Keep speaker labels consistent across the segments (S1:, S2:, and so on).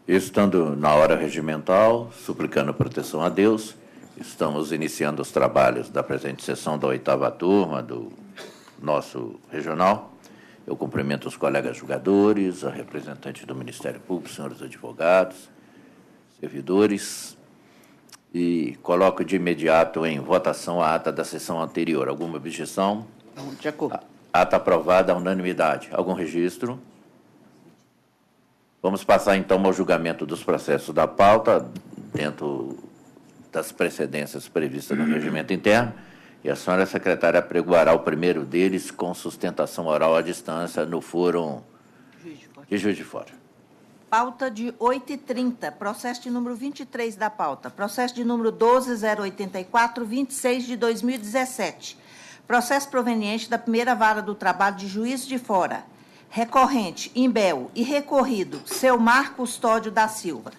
S1: Estando na hora regimental, suplicando proteção a Deus, estamos iniciando os trabalhos da presente sessão da 8ª turma do nosso regional. Eu cumprimento os colegas julgadores, a representante do Ministério Público, senhores advogados, servidores, e coloco de imediato em votação a ata da sessão anterior. Alguma objeção?
S2: Não, de acordo.
S1: Ata aprovada à unanimidade. Algum registro? Vamos passar, então, ao julgamento dos processos da pauta, dentro das precedências previstas no regimento interno, e a senhora secretária apregoará o primeiro deles com sustentação oral à distância no fórum de Juiz de Fora.
S3: Pauta de 8h30, processo de número 23 da pauta, processo de número 12.084, 26 de 2017, processo proveniente da primeira vara do trabalho de Juiz de Fora, recorrente, Imbel, e recorrido, Selmar Custódio da Silva.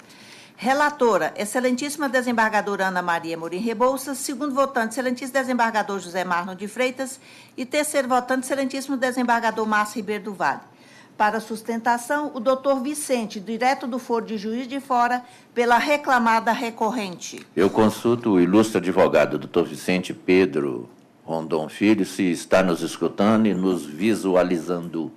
S3: Relatora, excelentíssima desembargadora Ana Maria Morim Rebouças, segundo votante, excelentíssimo desembargador José Marlon de Freitas, e terceiro votante, excelentíssimo desembargador Márcio Ribeiro do Vale. Para sustentação, o doutor Vicente, direto do Foro de Juiz de Fora, pela reclamada recorrente.
S1: Eu consulto o ilustre advogado, doutor Vicente Pedro Rondon Filho, se está nos escutando e nos visualizando.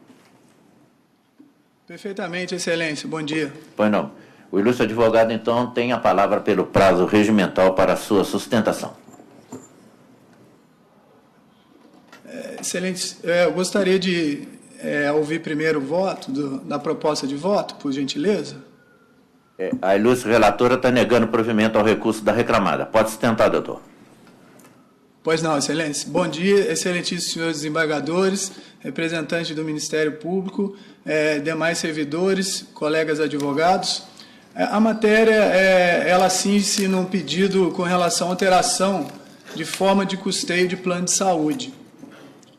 S4: Perfeitamente, excelência. Bom dia.
S1: Pois não. O ilustre advogado, então, tem a palavra pelo prazo regimental para a sua sustentação.
S4: Excelente. Eu gostaria de ouvir primeiro o voto da proposta de voto, por gentileza.
S1: A ilustre relatora está negando provimento ao recurso da reclamada. Pode sustentar, doutor.
S4: Pois não, excelência. Bom dia, excelentíssimos senhores desembargadores, representantes do Ministério Público, demais servidores, colegas advogados. A matéria, ela cinge-se num pedido com relação à alteração de forma de custeio de plano de saúde.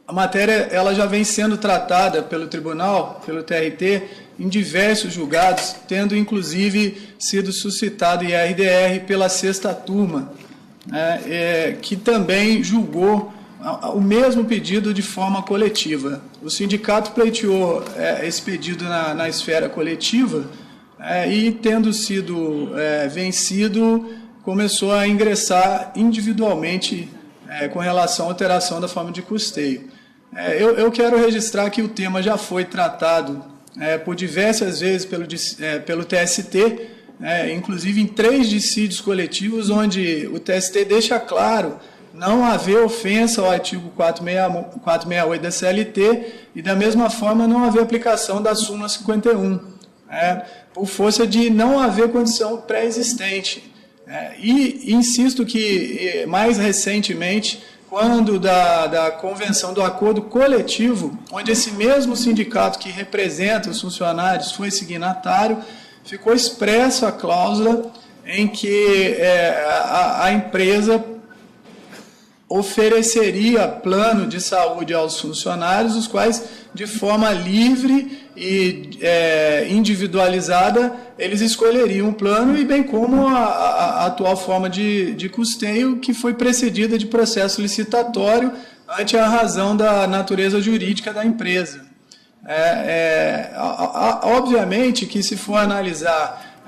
S4: A matéria, ela já vem sendo tratada pelo tribunal, pelo TRT, em diversos julgados, tendo inclusive sido suscitado IRDR pela 6ª turma, que também julgou o mesmo pedido de forma coletiva. O sindicato pleiteou esse pedido na esfera coletiva e, tendo sido vencido, começou a ingressar individualmente com relação à alteração da forma de custeio. Eu quero registrar que o tema já foi tratado por diversas vezes pelo TST, inclusive em 3 dissídios coletivos, onde o TST deixa claro não haver ofensa ao artigo 468 da CLT e, da mesma forma, não haver aplicação da súmula 51, por força de não haver condição pré-existente. E insisto que, mais recentemente, quando da convenção do acordo coletivo, onde esse mesmo sindicato que representa os funcionários foi signatário, ficou expressa a cláusula em que a empresa ofereceria plano de saúde aos funcionários, os quais, de forma livre e individualizada, eles escolheriam o plano, e bem como a atual forma de custeio, que foi precedida de processo licitatório ante a razão da natureza jurídica da empresa. Obviamente que, se for analisar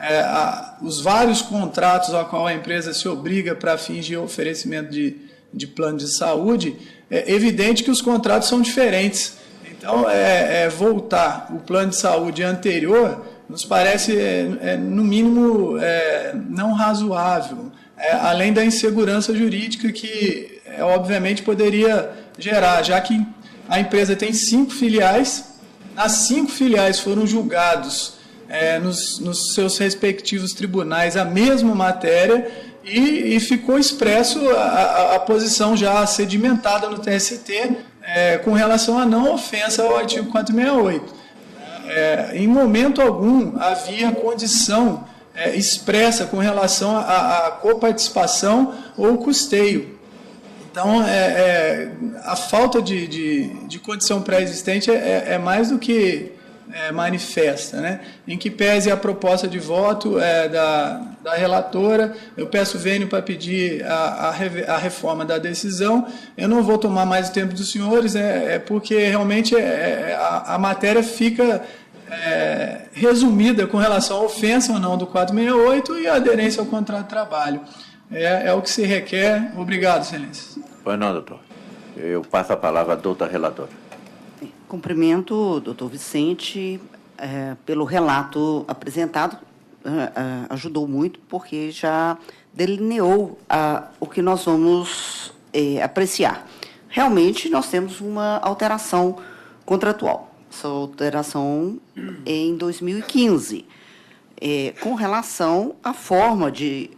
S4: os vários contratos a qual a empresa se obriga para fins de oferecimento de plano de saúde, é evidente que os contratos são diferentes. Então, voltar o plano de saúde anterior nos parece, no mínimo, não razoável, além da insegurança jurídica que, obviamente, poderia gerar, já que a empresa tem 5 filiais, as 5 filiais foram julgados nos seus respectivos tribunais a mesma matéria, e ficou expresso a posição já sedimentada no TST com relação à não ofensa ao artigo 468. Em momento algum havia condição expressa com relação à coparticipação ou custeio. Então, a falta de condição pré-existente é mais do que manifesta, né? Em que pese a proposta de voto da relatora, eu peço vênio para pedir a reforma da decisão. Eu não vou tomar mais o tempo dos senhores, porque realmente a matéria fica resumida com relação à ofensa ou não do 468 e a aderência ao contrato de trabalho. É o que se requer. Obrigado, excelências.
S1: Pois não, doutor. Eu passo a palavra à doutora relatora.
S2: Cumprimento o doutor Vicente pelo relato apresentado, ajudou muito, porque já delineou o que nós vamos apreciar. Realmente, nós temos uma alteração contratual. Essa alteração em 2015, com relação à forma de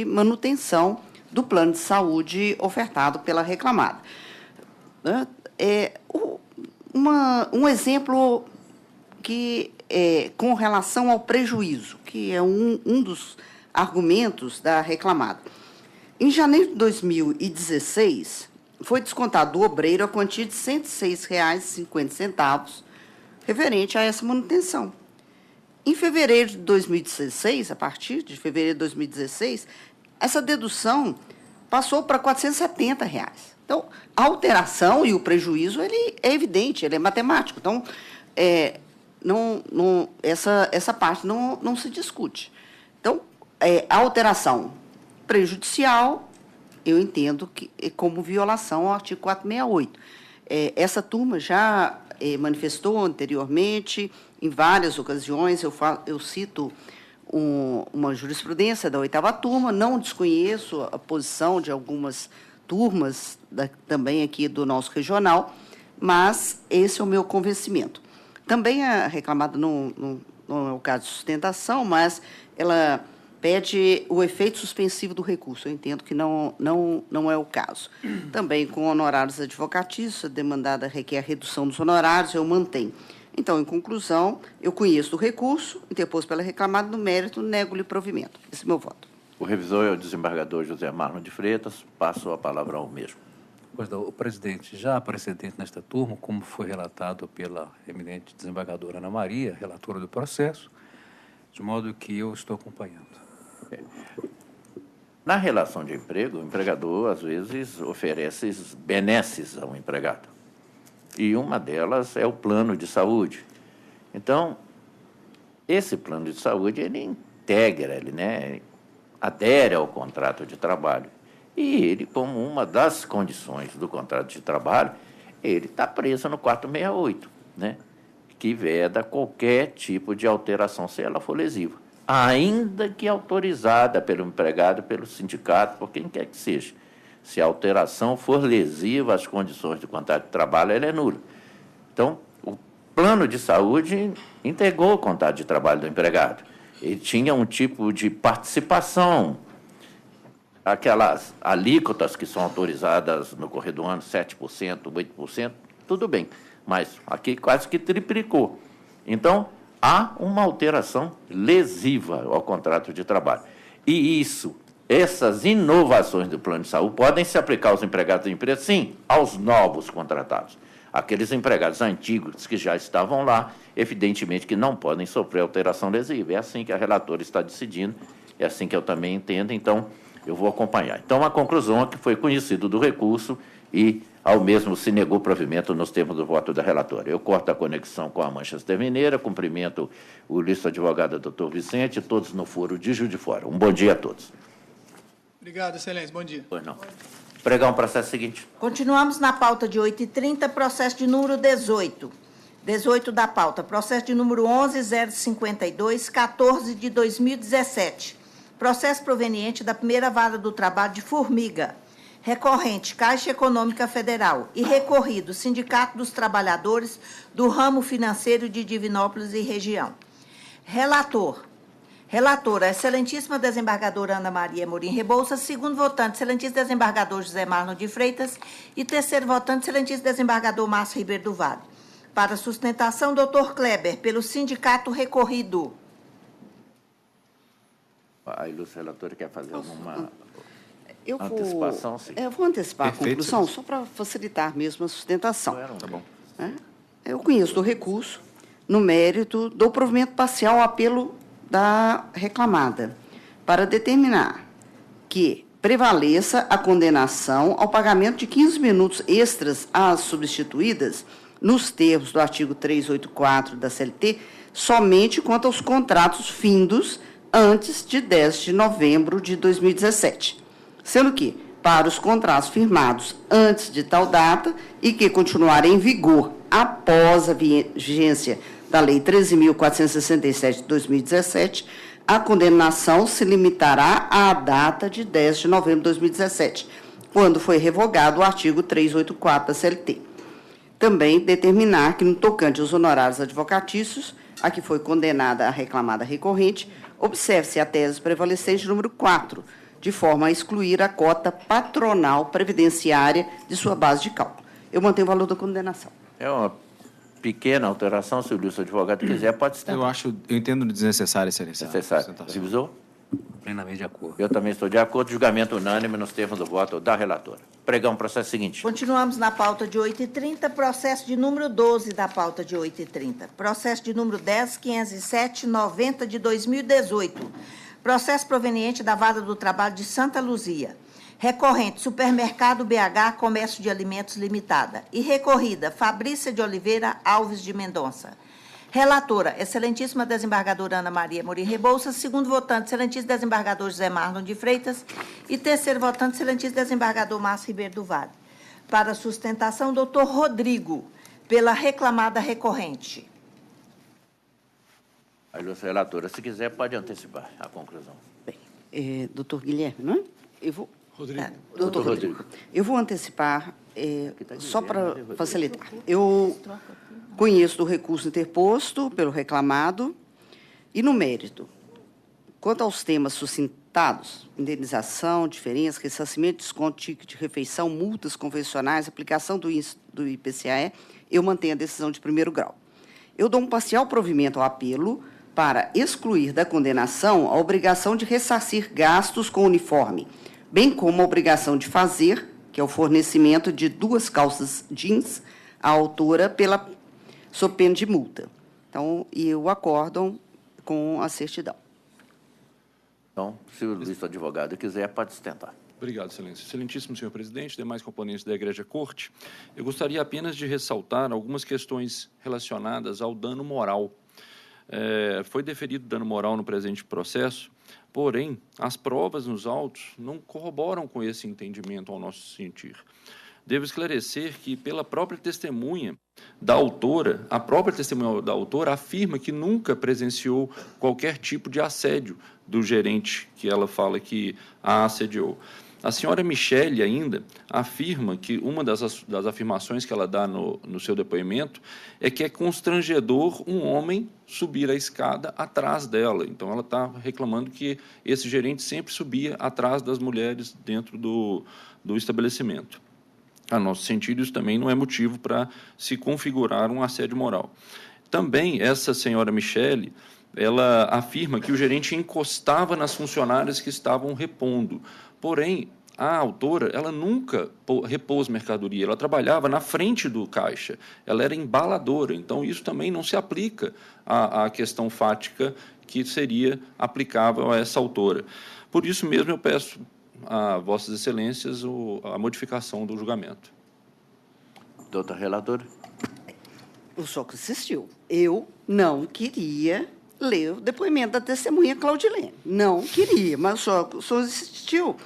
S2: manutenção do plano de saúde ofertado pela reclamada. Um exemplo que com relação ao prejuízo, que é um dos argumentos da reclamada. Em janeiro de 2016, foi descontado do obreiro a quantia de R$ 106,50, referente a essa manutenção. Em fevereiro de 2016, a partir de fevereiro de 2016, essa dedução passou para R$ 470. Então, a alteração e o prejuízo ele é evidente, ele é matemático. Então, essa parte não se discute. Então, a alteração prejudicial, eu entendo que como violação ao artigo 468. Essa turma já manifestou anteriormente, em várias ocasiões, eu cito uma jurisprudência da 8ª turma, não desconheço a posição de algumas turmas também aqui do nosso regional, mas esse é o meu convencimento. Também a reclamada não é o caso de sustentação, mas ela pede o efeito suspensivo do recurso. Eu entendo que não é o caso. Também com honorários advocatícios, a demandada requer a redução dos honorários, eu mantenho. Então, em conclusão, eu conheço o recurso interposto pela reclamada, no mérito, nego-lhe provimento. Esse é o meu voto.
S1: O revisor é o desembargador José Marlon de Freitas. Passo a palavra ao mesmo.
S5: Pois não, o presidente, já há precedente nesta turma, como foi relatado pela eminente desembargadora Ana Maria, relatora do processo, de modo que eu estou acompanhando.
S1: Na relação de emprego, o empregador, às vezes, oferece benesses ao empregado. E uma delas é o plano de saúde. Então, esse plano de saúde, ele integra, adere ao contrato de trabalho. E ele, como uma das condições do contrato de trabalho, ele está preso no 468, que veda qualquer tipo de alteração, se ela for lesiva, ainda que autorizada pelo empregado, pelo sindicato, por quem quer que seja. Se a alteração for lesiva às condições do contrato de trabalho, ela é nula. Então, o plano de saúde integrou o contrato de trabalho do empregado. Ele tinha um tipo de participação, aquelas alíquotas que são autorizadas no correr do ano, 7%, 8%, tudo bem, mas aqui quase que triplicou. Então, há uma alteração lesiva ao contrato de trabalho. E essas inovações do plano de saúde podem se aplicar aos empregados da empresa, sim, aos novos contratados. Aqueles empregados antigos que já estavam lá, evidentemente que não podem sofrer alteração lesiva. É assim que a relatora está decidindo, é assim que eu também entendo, então eu vou acompanhar. Então, a conclusão é que foi conhecido do recurso e, ao mesmo, se negou provimento nos termos do voto da relatora. Eu corto a conexão com a Manchester Mineira, cumprimento o ilustro advogado doutor Vicente, todos no foro de Juiz de Fora. Um bom dia a todos.
S4: Obrigado, excelência. Bom dia.
S1: Pois não. Pregar um processo seguinte.
S3: Continuamos na pauta de 8h30, processo de número 18. 18 da pauta, processo de número 11.052, 14 de 2017. Processo proveniente da primeira vara do trabalho de Formiga. Recorrente, Caixa Econômica Federal. E recorrido, Sindicato dos Trabalhadores do Ramo Financeiro de Divinópolis e Região. Relatora, excelentíssima desembargadora Ana Maria Amorim Rebouças. Segundo votante, excelentíssimo desembargador José Marlon de Freitas. E terceiro votante, excelentíssimo desembargador Márcio Ribeiro do Vale. Para sustentação, doutor Kleber, pelo sindicato recorrido.
S1: A ilustre relatora quer fazer alguma
S2: antecipação?
S1: Sim.
S2: Eu vou antecipar
S5: Perfeito,
S2: a conclusão,
S5: sim.
S2: só para facilitar mesmo a sustentação.
S1: Tá bom.
S2: Eu conheço do recurso, no mérito do provimento parcial ao apelo da reclamada, para determinar que prevaleça a condenação ao pagamento de 15 minutos extras às substituídas, nos termos do artigo 384 da CLT, somente quanto aos contratos findos antes de 10 de novembro de 2017, sendo que, para os contratos firmados antes de tal data e que continuarem em vigor após a vigência da Lei 13.467 de 2017, a condenação se limitará à data de 10 de novembro de 2017, quando foi revogado o artigo 384 da CLT. Também determinar que, no tocante aos honorários advocatícios, a que foi condenada a reclamada recorrente, observe-se a tese prevalecente número 4, de forma a excluir a cota patronal previdenciária de sua base de cálculo. Eu mantenho o valor da condenação.
S1: É uma pequena alteração, se o ilustre advogado quiser, pode estar.
S6: Eu entendo desnecessária, excelência.
S1: Necessário. Revisou?
S5: Plenamente de acordo.
S1: Eu também estou de acordo. Julgamento unânime nos termos do voto da relatora. Pregão, processo seguinte.
S3: Continuamos na pauta de 8h30, processo de número 12 da pauta de 8h30. Processo de número 10.507/90 de 2018. Processo proveniente da Vara do Trabalho de Santa Luzia. Recorrente, Supermercado BH Comércio de Alimentos Limitada. E recorrida, Fabrícia de Oliveira Alves de Mendonça. Relatora, excelentíssima desembargadora Ana Maria Amorim Rebouças. Segundo votante, excelentíssimo desembargador José Marlon de Freitas. E terceiro votante, excelentíssimo desembargador Márcio Ribeiro do Vale. Para sustentação, doutor Rodrigo, pela reclamada recorrente.
S1: A ilustre relatora, se quiser, pode antecipar a conclusão.
S2: Bem, doutor Guilherme, não é? Eu vou...
S4: Rodrigo.
S2: Doutor Rodrigo. Eu vou antecipar, só para facilitar. Eu conheço do recurso interposto pelo reclamado e, no mérito, quanto aos temas suscitados, indenização, diferença, ressarcimento, desconto, ticket de refeição, multas convencionais, aplicação do IPCAE, eu mantenho a decisão de primeiro grau. Eu dou um parcial provimento ao apelo para excluir da condenação a obrigação de ressarcir gastos com uniforme, bem como a obrigação de fazer, que é o fornecimento de 2 calças jeans à autora sob pena de multa. Então, e o acórdão com a certidão.
S1: Então, se o ilustre advogado quiser, pode sustentar.
S7: Obrigado, excelência. Excelentíssimo senhor presidente, demais componentes da Igreja Corte, eu gostaria apenas de ressaltar algumas questões relacionadas ao dano moral. Foi deferido dano moral no presente processo, porém, as provas nos autos não corroboram com esse entendimento ao nosso sentir. Devo esclarecer que, pela própria testemunha da autora, a própria testemunha da autora afirma que nunca presenciou qualquer tipo de assédio do gerente que ela fala que a assediou. A senhora Michele ainda afirma que uma das afirmações que ela dá no seu depoimento é que é constrangedor um homem subir a escada atrás dela. Então, ela está reclamando que esse gerente sempre subia atrás das mulheres dentro do estabelecimento. A nosso sentido, isso também não é motivo para se configurar um assédio moral. Também, essa senhora Michele, ela afirma que o gerente encostava nas funcionárias que estavam repondo. Porém, a autora, ela nunca repôs mercadoria, ela trabalhava na frente do caixa, ela era embaladora, então isso também não se aplica à questão fática que seria aplicável a essa autora. Por isso mesmo eu peço a vossas excelências a modificação do julgamento.
S1: Doutor relator.
S2: O senhor que assistiu. Eu não queria ler o depoimento da testemunha Claudilene. Não queria, mas o senhor insistiu.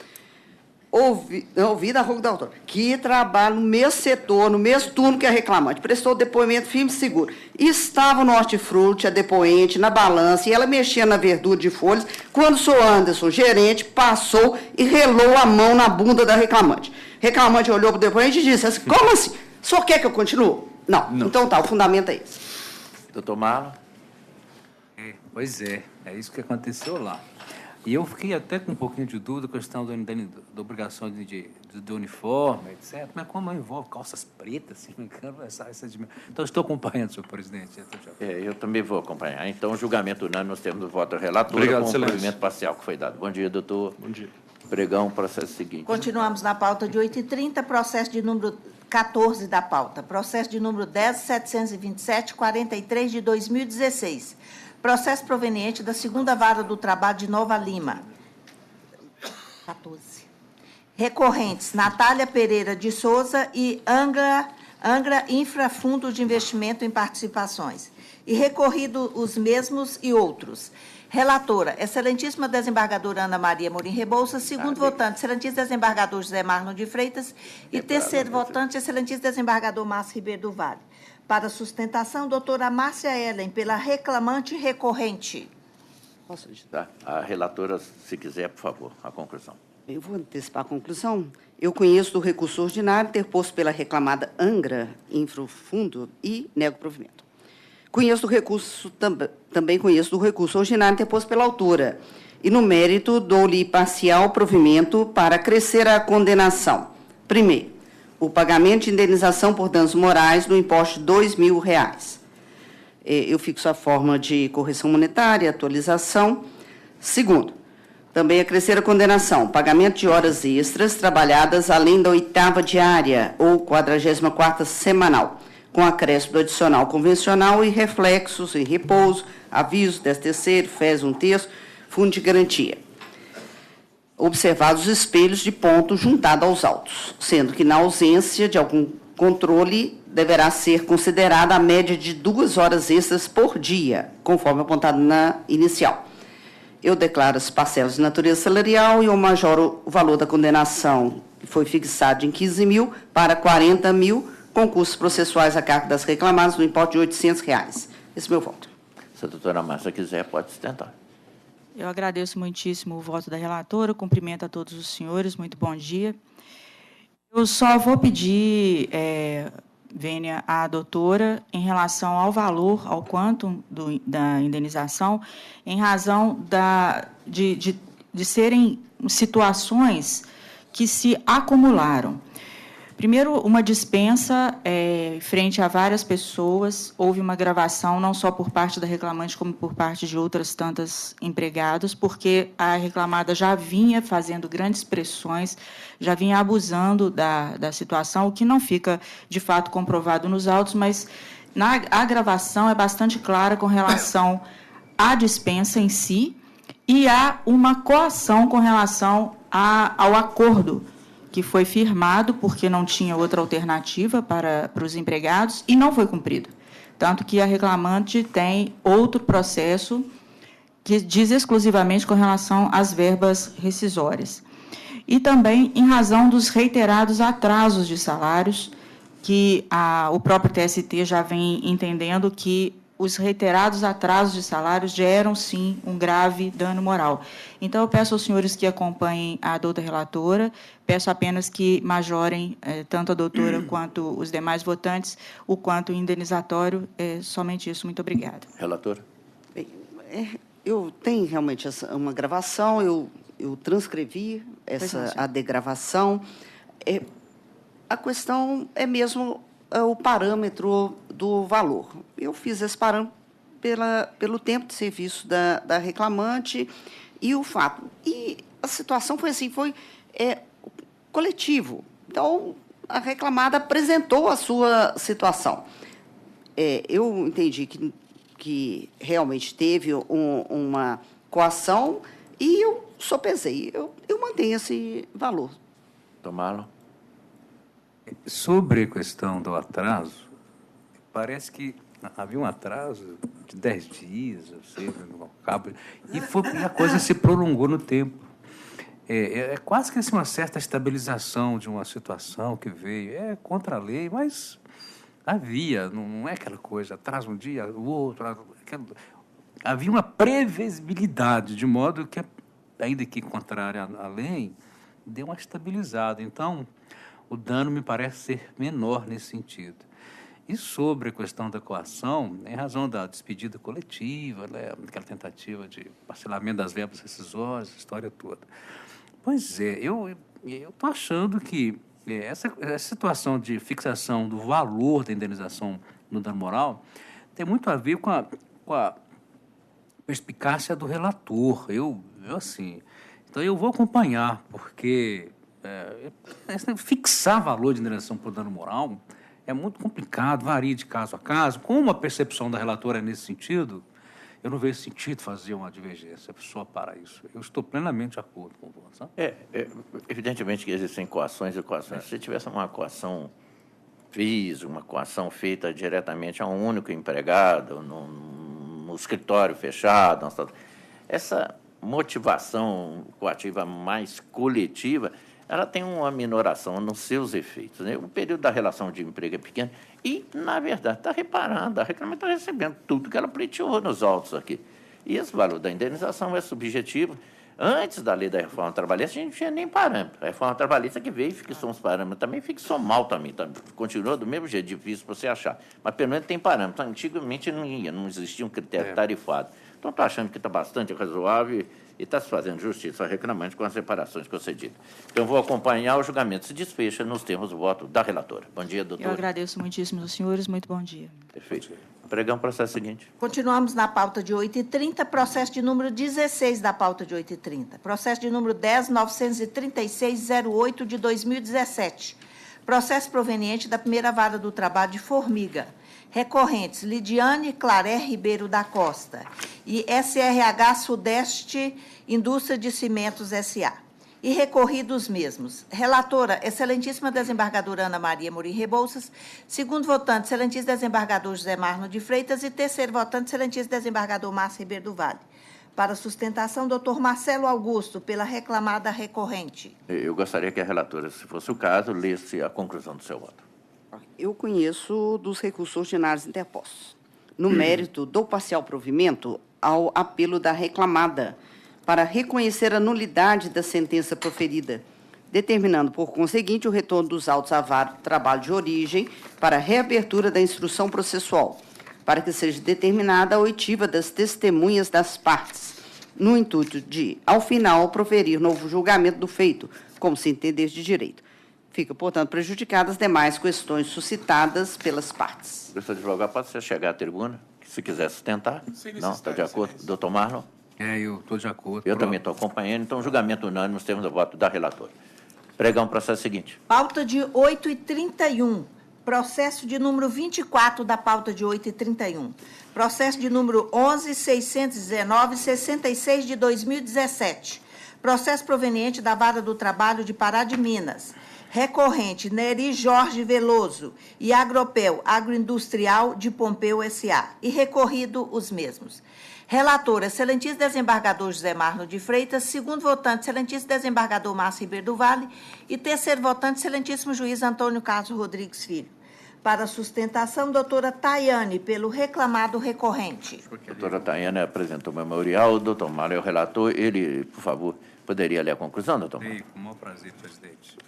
S2: Ouvi da Ruga da autora, que trabalha no mesmo setor, no mesmo turno que a reclamante, prestou depoimento firme e seguro. Estava no hortifruti, a depoente, na balança, e ela mexia na verdura de folhas, quando o senhor Anderson, gerente, passou e relou a mão na bunda da reclamante. Reclamante olhou para o depoente e disse assim, como assim? O senhor quer que eu continue? Não. Então tá, o fundamento é esse.
S1: Doutor Marlon.
S5: Pois é isso que aconteceu lá. E eu fiquei até com um pouquinho de dúvida com a questão da obrigação do uniforme, etc. Mas como envolve calças pretas, se não me engano, então, estou acompanhando, senhor presidente.
S1: Eu também vou acompanhar. Então, julgamento unânime, nós temos o voto relator
S7: Obrigado,
S1: com o
S7: excelência.
S1: provimento parcial que foi dado. Bom dia, doutor.
S7: Bom dia.
S1: Pregão, processo seguinte.
S3: Continuamos na pauta de 8h30, processo de número 14 da pauta, processo de número 10.727.43 de 2016, processo proveniente da 2ª Vara do Trabalho de Nova Lima. 14. Recorrentes: Natália Pereira de Souza e Angra Infrafundo de Investimento em Participações. E recorrido os mesmos e outros. Relatora, excelentíssima desembargadora Ana Maria Morim Rebouças. Segundo votante, excelentíssimo desembargador José Marlon de Freitas. E terceiro votante, excelentíssimo desembargador Márcio Ribeiro do Vale. Para sustentação, doutora Márcia Ellen, pela reclamante recorrente.
S2: Posso dizer?
S1: Tá. A relatora, se quiser, por favor, a conclusão.
S2: Eu vou antecipar a conclusão. Eu conheço do recurso ordinário interposto pela reclamada Angra Infrafundo e nego provimento. Conheço do recurso, também conheço do recurso ordinário interposto pela autora. E, no mérito, dou-lhe parcial provimento para acrescer a condenação. Primeiro, o pagamento de indenização por danos morais no importe de R$ 2.000. Eu fixo a forma de correção monetária, atualização. Segundo, também acrescer a condenação, pagamento de horas extras trabalhadas além da 8ª diária ou 44ª semanal, com acréscimo do adicional convencional e reflexos em repouso, aviso, 13º, FES 1/3, fundo de garantia. Observados os espelhos de ponto juntado aos autos, sendo que, na ausência de algum controle, deverá ser considerada a média de 2 horas extras por dia, conforme apontado na inicial. Eu declaro as parcelas de natureza salarial e eu majoro o valor da condenação, que foi fixado em 15.000 para 40.000, com custos processuais a cargo das reclamadas no importe de R$ 800. Esse é o meu voto.
S1: Se a doutora Márcia quiser, pode sustentar.
S8: Eu agradeço muitíssimo o voto da relatora, cumprimento a todos os senhores, muito bom dia. Eu só vou pedir, Vênia, à doutora, em relação ao valor, ao quantum da indenização, em razão de serem situações que se acumularam. Primeiro, uma dispensa frente a várias pessoas, houve uma gravação, não só por parte da reclamante, como por parte de outras tantas empregadas, porque a reclamada já vinha fazendo grandes pressões, já vinha abusando da situação, o que não fica, de fato, comprovado nos autos, mas a gravação é bastante clara com relação à dispensa em si e há uma coação com relação ao acordo que foi firmado porque não tinha outra alternativa para os empregados e não foi cumprido. Tanto que a reclamante tem outro processo que diz exclusivamente com relação às verbas rescisórias. E também em razão dos reiterados atrasos de salários, que o próprio TST já vem entendendo que os reiterados atrasos de salários geram, sim, um grave dano moral. Então, eu peço aos senhores que acompanhem a doutora relatora, peço apenas que majorem, tanto a doutora quanto os demais votantes, o quanto indenizatório. Somente isso. Muito obrigada.
S1: Relatora.
S2: Bem, eu tenho realmente uma gravação, eu transcrevi a degravação. A questão é mesmo o parâmetro do valor. Eu fiz esse parâmetro pelo tempo de serviço da reclamante e o fato. E a situação foi assim, foi coletivo. Então, a reclamada apresentou a sua situação. Eu entendi que realmente teve uma coação e eu sopesei. Eu mantenho esse valor.
S1: Tomá-lo.
S5: Sobre a questão do atraso, parece que havia um atraso de 10 dias, eu sei, no cabo, e a coisa se prolongou no tempo. É quase que assim, uma certa estabilização de uma situação que veio. É contra a lei, mas havia, não é aquela coisa, atrasa um dia, o outro. Havia uma previsibilidade, de modo que, ainda que contrária à lei, deu uma estabilizada. Então, o dano me parece ser menor nesse sentido. E sobre a questão da coação, em razão da despedida coletiva, né, aquela tentativa de parcelamento das verbas rescisórias, a história toda. Pois é, eu estou achando que essa situação de fixação do valor da indenização no dano moral tem muito a ver com a perspicácia do relator. Então, eu vou acompanhar, porque fixar valor de indenização por dano moral é muito complicado, varia de caso a caso. Como a percepção da relatora é nesse sentido, eu não vejo sentido fazer uma divergência só para isso. Eu estou plenamente de acordo com o voto. Sabe?
S1: Evidentemente que existem coações e coações. Se tivesse uma coação física, uma coação feita diretamente a um único empregado, no escritório fechado, essa motivação coativa mais coletiva, ela tem uma minoração nos seus efeitos, né? O período da relação de emprego é pequeno e, na verdade, está reparando, a reclamação está recebendo tudo que ela pleiteou nos autos aqui. E esse valor da indenização é subjetivo. Antes da lei da reforma trabalhista, a gente não tinha nem parâmetro. A reforma trabalhista que veio e fixou uns parâmetros também, fixou mal também. Continuou do mesmo jeito, difícil para você achar. Mas, pelo menos, tem parâmetro. Antigamente não existia um critério tarifado. Então, estou achando que está bastante razoável e está se fazendo justiça ao reclamante com as reparações concedidas. Então, vou acompanhar o julgamento. Se desfecha nos termos do voto da relatora. Bom dia, doutor.
S8: Eu agradeço muitíssimo aos senhores. Muito bom dia.
S1: Perfeito. Pregamos o processo seguinte.
S3: Continuamos na pauta de 8h30, processo de número 16 da pauta de 8h30. Processo de número 10.936.08 de 2017. Processo proveniente da primeira vara do trabalho de Formiga. Recorrentes Lidiane Claré Ribeiro da Costa e SRH Sudeste Indústria de Cimentos S.A. E recorridos mesmos. Relatora, excelentíssima desembargadora Ana Maria Morim Rebouças. Segundo votante, excelentíssimo desembargador José Marno de Freitas. E terceiro votante, excelentíssimo desembargador Márcio Ribeiro do Vale. Para sustentação, doutor Marcelo Augusto, pela reclamada recorrente.
S1: Eu gostaria que a relatora, se fosse o caso, lesse a conclusão do seu voto.
S2: Eu conheço dos recursos ordinários interpostos. No mérito do parcial provimento ao apelo da reclamada, para reconhecer a nulidade da sentença proferida, determinando, por conseguinte, o retorno dos autos à vara do trabalho de origem para a reabertura da instrução processual, para que seja determinada a oitiva das testemunhas das partes, no intuito de, ao final, proferir novo julgamento do feito, como se entender de direito. Fica, portanto, prejudicadas as demais questões suscitadas pelas partes.
S1: Professor advogado, pode você chegar à tribuna, se quiser sustentar? Não? Está de acordo? Doutor Marlon?
S5: Eu estou de acordo.
S1: Eu também estou acompanhando. Então, julgamento unânime nos termos do voto da relatora. Pregar um processo seguinte.
S3: Pauta de 8h31. Processo de número 24 da pauta de 8h31. Processo de número 11.619.66 de 2017. Processo proveniente da Vara do Trabalho de Pará de Minas. Recorrente Neri Jorge Veloso e Agropel Agroindustrial de Pompeu S.A. E recorrido os mesmos. Relator, excelentíssimo desembargador José Marno de Freitas. Segundo votante, excelentíssimo desembargador Márcio Ribeiro do Vale. E terceiro votante, excelentíssimo juiz Antônio Carlos Rodrigues Filho. Para sustentação, doutora Tayane, pelo reclamado recorrente.
S1: A doutora Tayane apresentou o memorial. O doutor Mário é o relator. Ele, por favor, poderia ler a conclusão, doutor Mário?
S5: Com o maior prazer, presidente.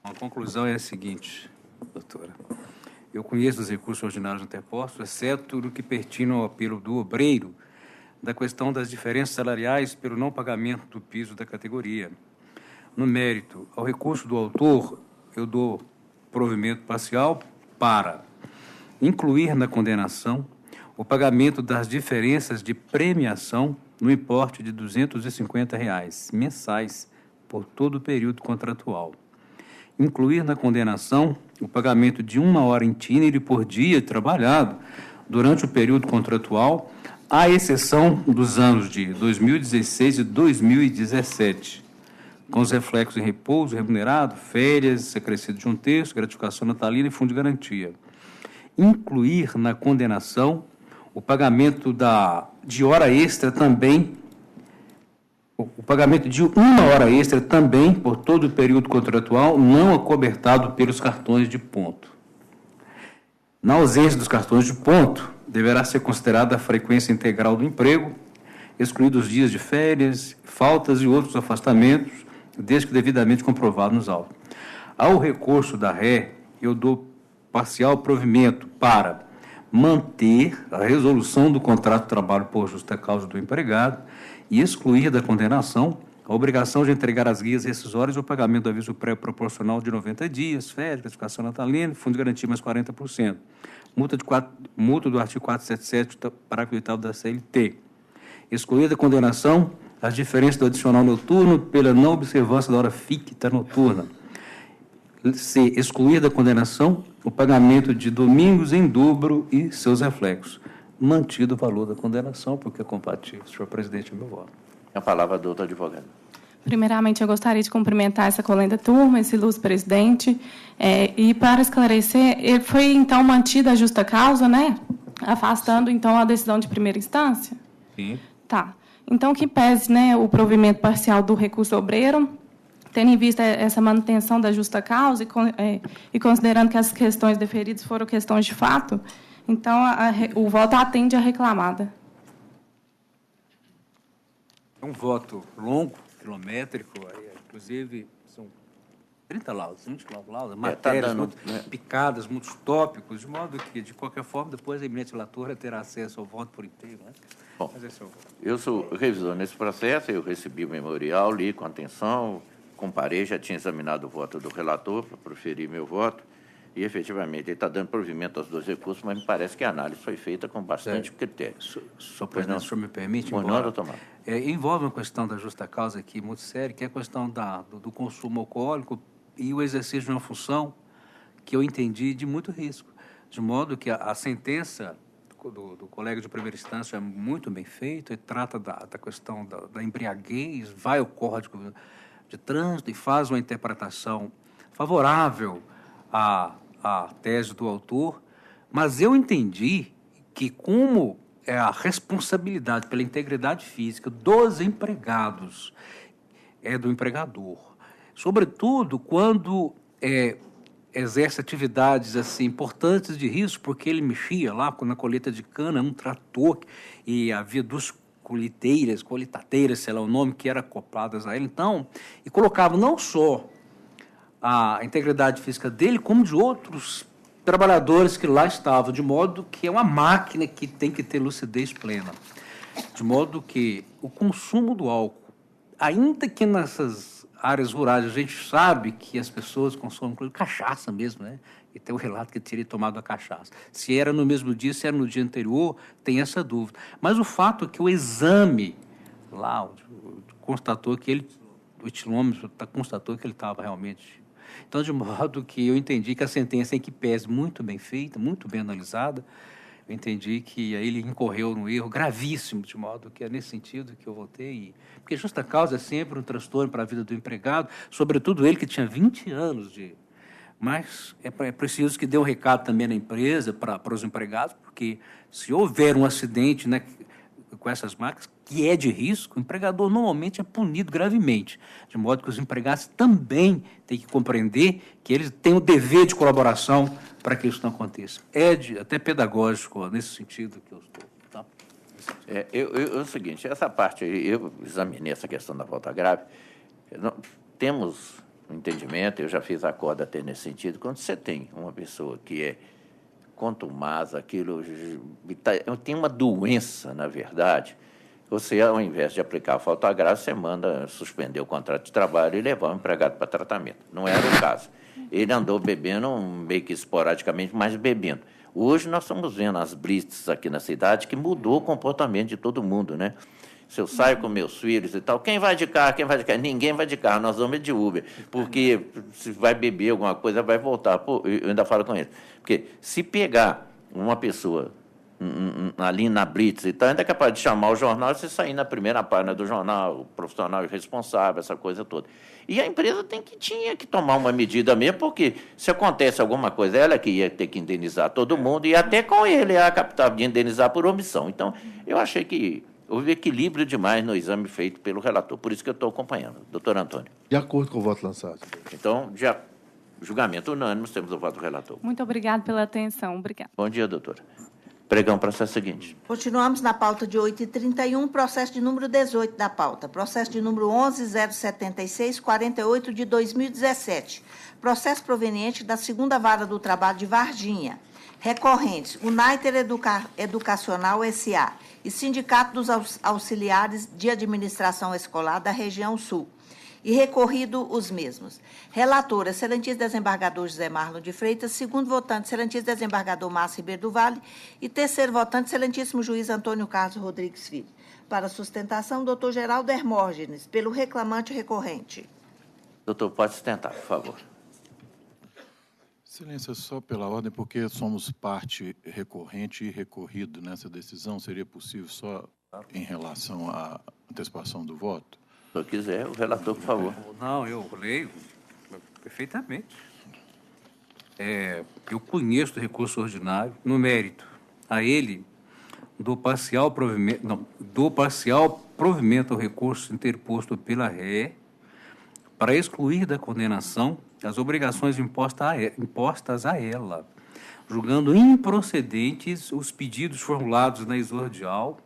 S5: A conclusão é a seguinte, doutora. Eu conheço os recursos ordinários interpostos, exceto no que pertine ao apelo do obreiro, da questão das diferenças salariais pelo não pagamento do piso da categoria. No mérito ao recurso do autor, eu dou provimento parcial para incluir na condenação o pagamento das diferenças de premiação no importe de R$ 250 mensais por todo o período contratual. Incluir na condenação o pagamento de 1 hora itinerária por dia trabalhado durante o período contratual, à exceção dos anos de 2016 e 2017, com os reflexos em repouso remunerado, férias, acrescido de 1/3, gratificação natalina e fundo de garantia. Incluir na condenação o pagamento de hora extra também, o pagamento de 1 hora extra também por todo o período contratual não acobertado pelos cartões de ponto. Na ausência dos cartões de ponto, deverá ser considerada a frequência integral do emprego, excluídos os dias de férias, faltas e outros afastamentos, desde que devidamente comprovado nos autos. Ao recurso da ré, eu dou parcial provimento para manter a resolução do contrato de trabalho por justa causa do empregado e excluir da condenação a obrigação de entregar as guias rescisórias e o pagamento do aviso pré-proporcional de 90 dias, férias, gratificação natalina, fundo de garantia mais 40%. Multa do artigo 477, parágrafo 8º da CLT. excluída a condenação as diferenças do adicional noturno pela não observância da hora ficta noturna. C, excluída a condenação o pagamento de domingos em dobro e seus reflexos. Mantido o valor da condenação, porque é compatível. Senhor presidente, é meu voto.
S1: A palavra do doutor advogado.
S9: Primeiramente, eu gostaria de cumprimentar essa colega da turma, esse ilustre presidente, e para esclarecer, foi, então, mantida a justa causa, né? Afastando, então, a decisão de primeira instância?
S5: Sim.
S9: Tá. Então, que pese, né, o provimento parcial do recurso obreiro, tendo em vista essa manutenção da justa causa e considerando que as questões deferidas foram questões de fato, então, o voto atende à reclamada.
S5: É um voto longo, quilométrico, inclusive são 30 laudos, 20 laudos, matérias muito picadas, muitos tópicos, de modo que, de qualquer forma, depois a eminente relatora terá acesso ao voto por inteiro. Né?
S1: Bom,
S5: mas esse é o voto.
S1: Eu sou revisor nesse processo, eu recebi o memorial, li com atenção, comparei, já tinha examinado o voto do relator para proferir meu voto, e, efetivamente, ele está dando provimento aos dois recursos, mas me parece que a análise foi feita com bastante critério.
S5: Senhor presidente, o senhor me permite?
S1: Envolve
S5: uma questão da justa causa aqui muito séria, que é a questão do consumo alcoólico e o exercício de uma função que eu entendi de muito risco, de modo que a sentença do colega de primeira instância é muito bem feita e trata da questão da embriaguez, vai ao Código de Trânsito e faz uma interpretação favorável à tese do autor, mas eu entendi que, como é a responsabilidade pela integridade física dos empregados é do empregador, sobretudo quando exerce atividades assim importantes de risco, porque ele mexia lá na colheita de cana, um trator, e havia duas coletateiras, sei lá o nome, que eram acopladas a ele, então, e colocava não só a integridade física dele, como de outros trabalhadores que lá estavam, de modo que é uma máquina que tem que ter lucidez plena. De modo que o consumo do álcool, ainda que nessas áreas rurais a gente sabe que as pessoas consomem cachaça mesmo, né? E tem o relato que teria tomado a cachaça. Se era no mesmo dia, se era no dia anterior, tem essa dúvida. Mas o fato é que o exame lá constatou que o etilômetro constatou que ele estava realmente... Então, de modo que eu entendi que a sentença, em que pese muito bem feita, muito bem analisada, eu entendi que aí ele incorreu num erro gravíssimo, de modo que é nesse sentido que eu votei. Porque justa causa é sempre um transtorno para a vida do empregado, sobretudo ele que tinha 20 anos de... Mas é preciso que dê um recado também na empresa para os empregados, porque se houver um acidente, né, com essas máquinas, que é de risco, o empregador normalmente é punido gravemente, de modo que os empregados também têm que compreender que eles têm o dever de colaboração para que isso não aconteça. Até pedagógico, nesse sentido que eu estou. Tá?
S1: É o seguinte, essa parte, eu examinei essa questão da falta grave, temos um entendimento, eu já fiz acordo até nesse sentido, quando você tem uma pessoa que é contumaz, aquilo tem uma doença, na verdade, você, ao invés de aplicar a falta grave, você manda suspender o contrato de trabalho e levar o empregado para tratamento. Não era o caso. Ele andou bebendo meio que esporadicamente, mas bebendo. Hoje nós estamos vendo as blitz aqui na cidade que mudou o comportamento de todo mundo, né? Se eu saio com meus filhos e tal, quem vai de carro, quem vai de carro? Ninguém vai de carro, nós vamos de Uber, porque se vai beber alguma coisa, vai voltar. Pô, eu ainda falo com eles. Porque se pegar uma pessoa ali na blitz e tal, ainda é capaz de chamar o jornal e você sair na primeira página do jornal, o profissional irresponsável, essa coisa toda. E a empresa tinha que tomar uma medida mesmo, porque se acontece alguma coisa, ela que ia ter que indenizar todo mundo, e até com ele a capital de indenizar por omissão. Então, eu achei que houve equilíbrio demais no exame feito pelo relator, por isso que eu estou acompanhando. Doutor Antônio.
S10: De acordo com o voto lançado.
S1: Então, julgamento unânime, temos o voto do relator.
S9: Muito obrigada pela atenção. Obrigada.
S1: Bom dia, doutora. Pregão, processo seguinte.
S3: Continuamos na pauta de 8h31, processo de número 18 da pauta. Processo de número 11.076.48 de 2017. Processo proveniente da 2ª Vara do Trabalho de Varginha. Recorrentes, Uniter Educacional S.A. e Sindicato dos Auxiliares de Administração Escolar da Região Sul. e recorrido os mesmos. Relator, excelentíssimo desembargador José Marlon de Freitas. Segundo votante, excelentíssimo desembargador Márcio Ribeiro do Vale. E terceiro votante, excelentíssimo juiz Antônio Carlos Rodrigues Filho. Para sustentação, doutor Geraldo Hermógenes, pelo reclamante recorrente.
S1: Doutor, pode sustentar, por favor.
S10: Excelência, só pela ordem, porque somos parte recorrente e recorrido nessa decisão, seria possível só em relação à antecipação do voto?
S1: Se eu quiser, o relator, por favor.
S5: Não, eu leio perfeitamente. Eu conheço o recurso ordinário, no mérito a ele, do parcial provimento ao recurso interposto pela ré, para excluir da condenação as obrigações impostas a ela, julgando improcedentes os pedidos formulados na exordial,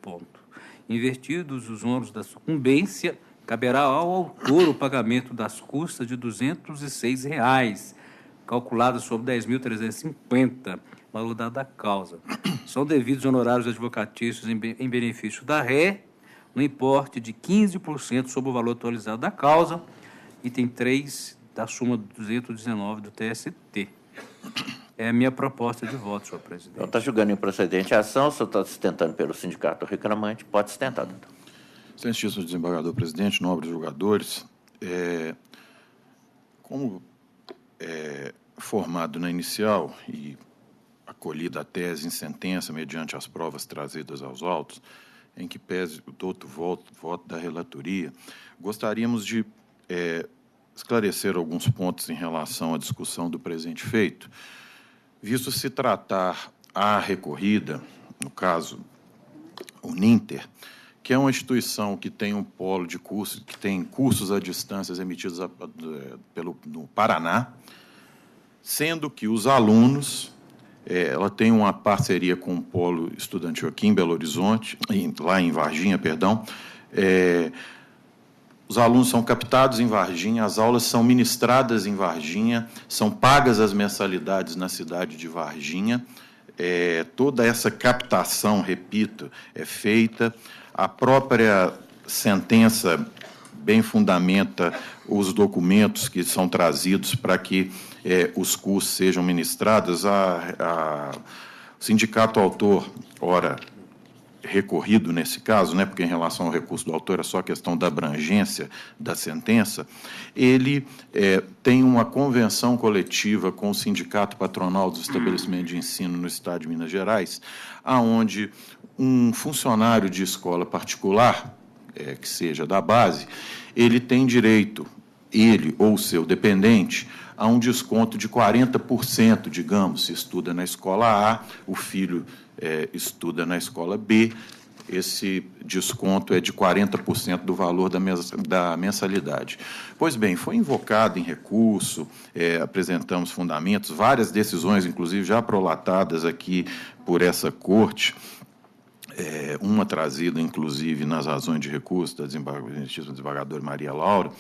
S5: ponto. Invertidos os ônus da sucumbência, caberá ao autor o pagamento das custas de R$ 206, calculadas sobre 10.350, valor da causa. São devidos honorários advocatícios em benefício da ré, no importe de 15% sobre o valor atualizado da causa, item 3 da súmula 219 do TST. É a minha proposta de voto, senhor presidente.
S1: Então, está julgando improcedente a ação, o senhor está sustentando pelo sindicato reclamante, pode sustentar, doutor.
S10: Excelentíssimo desembargador presidente, nobres julgadores, como formado na inicial e acolhida a tese em sentença mediante as provas trazidas aos autos, em que pese o douto voto da relatoria, gostaríamos de esclarecer alguns pontos em relação à discussão do presente feito, visto se tratar a recorrida, no caso, o Ninter, que é uma instituição que tem um polo de cursos, que tem cursos à distância emitidos no Paraná, sendo que os alunos, ela tem uma parceria com o polo estudantil aqui em Belo Horizonte, lá em Varginha, perdão. Os alunos são captados em Varginha, as aulas são ministradas em Varginha, são pagas as mensalidades na cidade de Varginha. Toda essa captação, repito, é feita. A própria sentença bem fundamenta os documentos que são trazidos para que os cursos sejam ministrados. O sindicato autor, ora, recorrido nesse caso, porque em relação ao recurso do autor é só a questão da abrangência da sentença, ele tem uma convenção coletiva com o Sindicato Patronal dos Estabelecimentos de Ensino no Estado de Minas Gerais, aonde um funcionário de escola particular, que seja da base, ele tem direito, ele ou seu dependente, a um desconto de 40%, digamos, se estuda na escola A, o filho estuda na escola B, esse desconto é de 40% do valor da mensalidade. Pois bem, foi invocado em recurso, apresentamos fundamentos, várias decisões, inclusive, já prolatadas aqui por essa corte, uma trazida, inclusive, nas razões de recurso da desembargadora Maria Laura,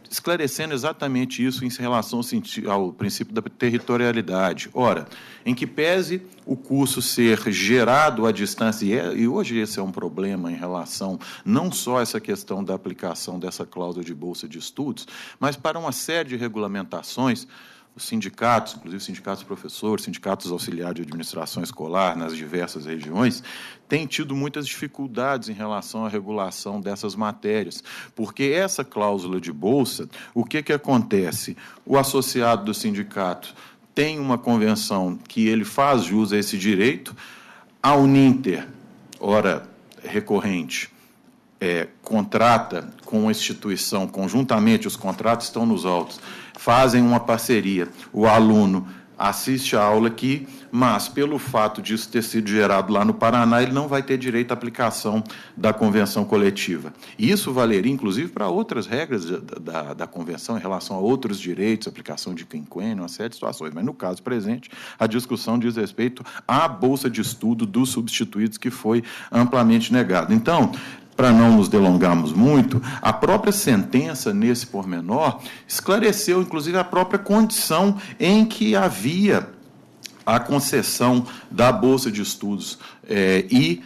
S10: esclarecendo exatamente isso em relação ao princípio da territorialidade. Ora, em que pese o curso ser gerado à distância, e hoje esse é um problema em relação não só a essa questão da aplicação dessa cláusula de bolsa de estudos, mas para uma série de regulamentações, os sindicatos, inclusive sindicatos professores, sindicatos auxiliares de administração escolar nas diversas regiões, têm tido muitas dificuldades em relação à regulação dessas matérias, porque essa cláusula de bolsa, o que acontece? O associado do sindicato tem uma convenção que ele faz jus a esse direito, a Uninter, ora recorrente, contrata com a instituição, conjuntamente os contratos estão nos autos, fazem uma parceria, o aluno assiste a aula aqui, mas, pelo fato disso ter sido gerado lá no Paraná, ele não vai ter direito à aplicação da convenção coletiva. E isso valeria, inclusive, para outras regras da convenção, em relação a outros direitos, aplicação de quinquênio, uma série de situações. Mas, no caso presente, a discussão diz respeito à bolsa de estudo dos substituídos, que foi amplamente negada. Então, para não nos delongarmos muito, a própria sentença, nesse pormenor, esclareceu, inclusive, a própria condição em que havia a concessão da Bolsa de Estudos e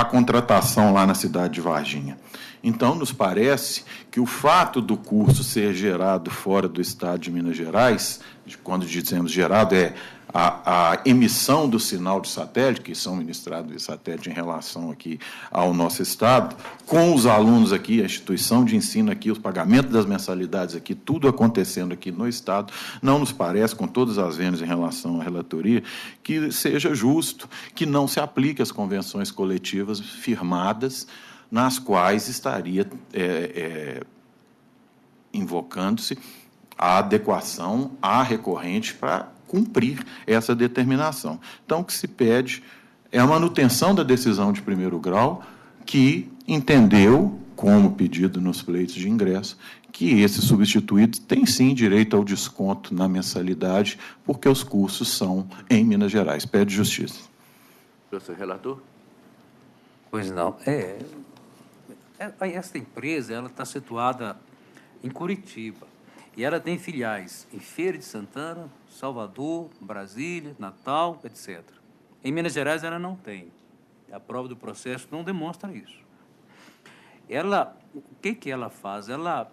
S10: a contratação lá na cidade de Varginha. Então, nos parece que o fato do curso ser gerado fora do estado de Minas Gerais, quando dizemos gerado, é a emissão do sinal de satélite, que são ministrados de satélite em relação aqui ao nosso estado, com os alunos aqui, a instituição de ensino aqui, os pagamentos das mensalidades aqui, tudo acontecendo aqui no estado, não nos parece, com todas as vendas em relação à relatoria, que seja justo que não se aplique as convenções coletivas firmadas, nas quais estaria invocando-se a adequação à recorrente para cumprir essa determinação. Então, o que se pede é a manutenção da decisão de primeiro grau, que entendeu, como pedido nos pleitos de ingresso, que esses substituídos têm, sim, direito ao desconto na mensalidade, porque os cursos são em Minas Gerais. Pede justiça.
S1: Professor relator?
S5: Pois não. Essa empresa ela está situada em Curitiba e ela tem filiais em Feira de Santana, Salvador, Brasília, Natal, etc. Em Minas Gerais ela não tem. A prova do processo não demonstra isso. O que ela faz? Ela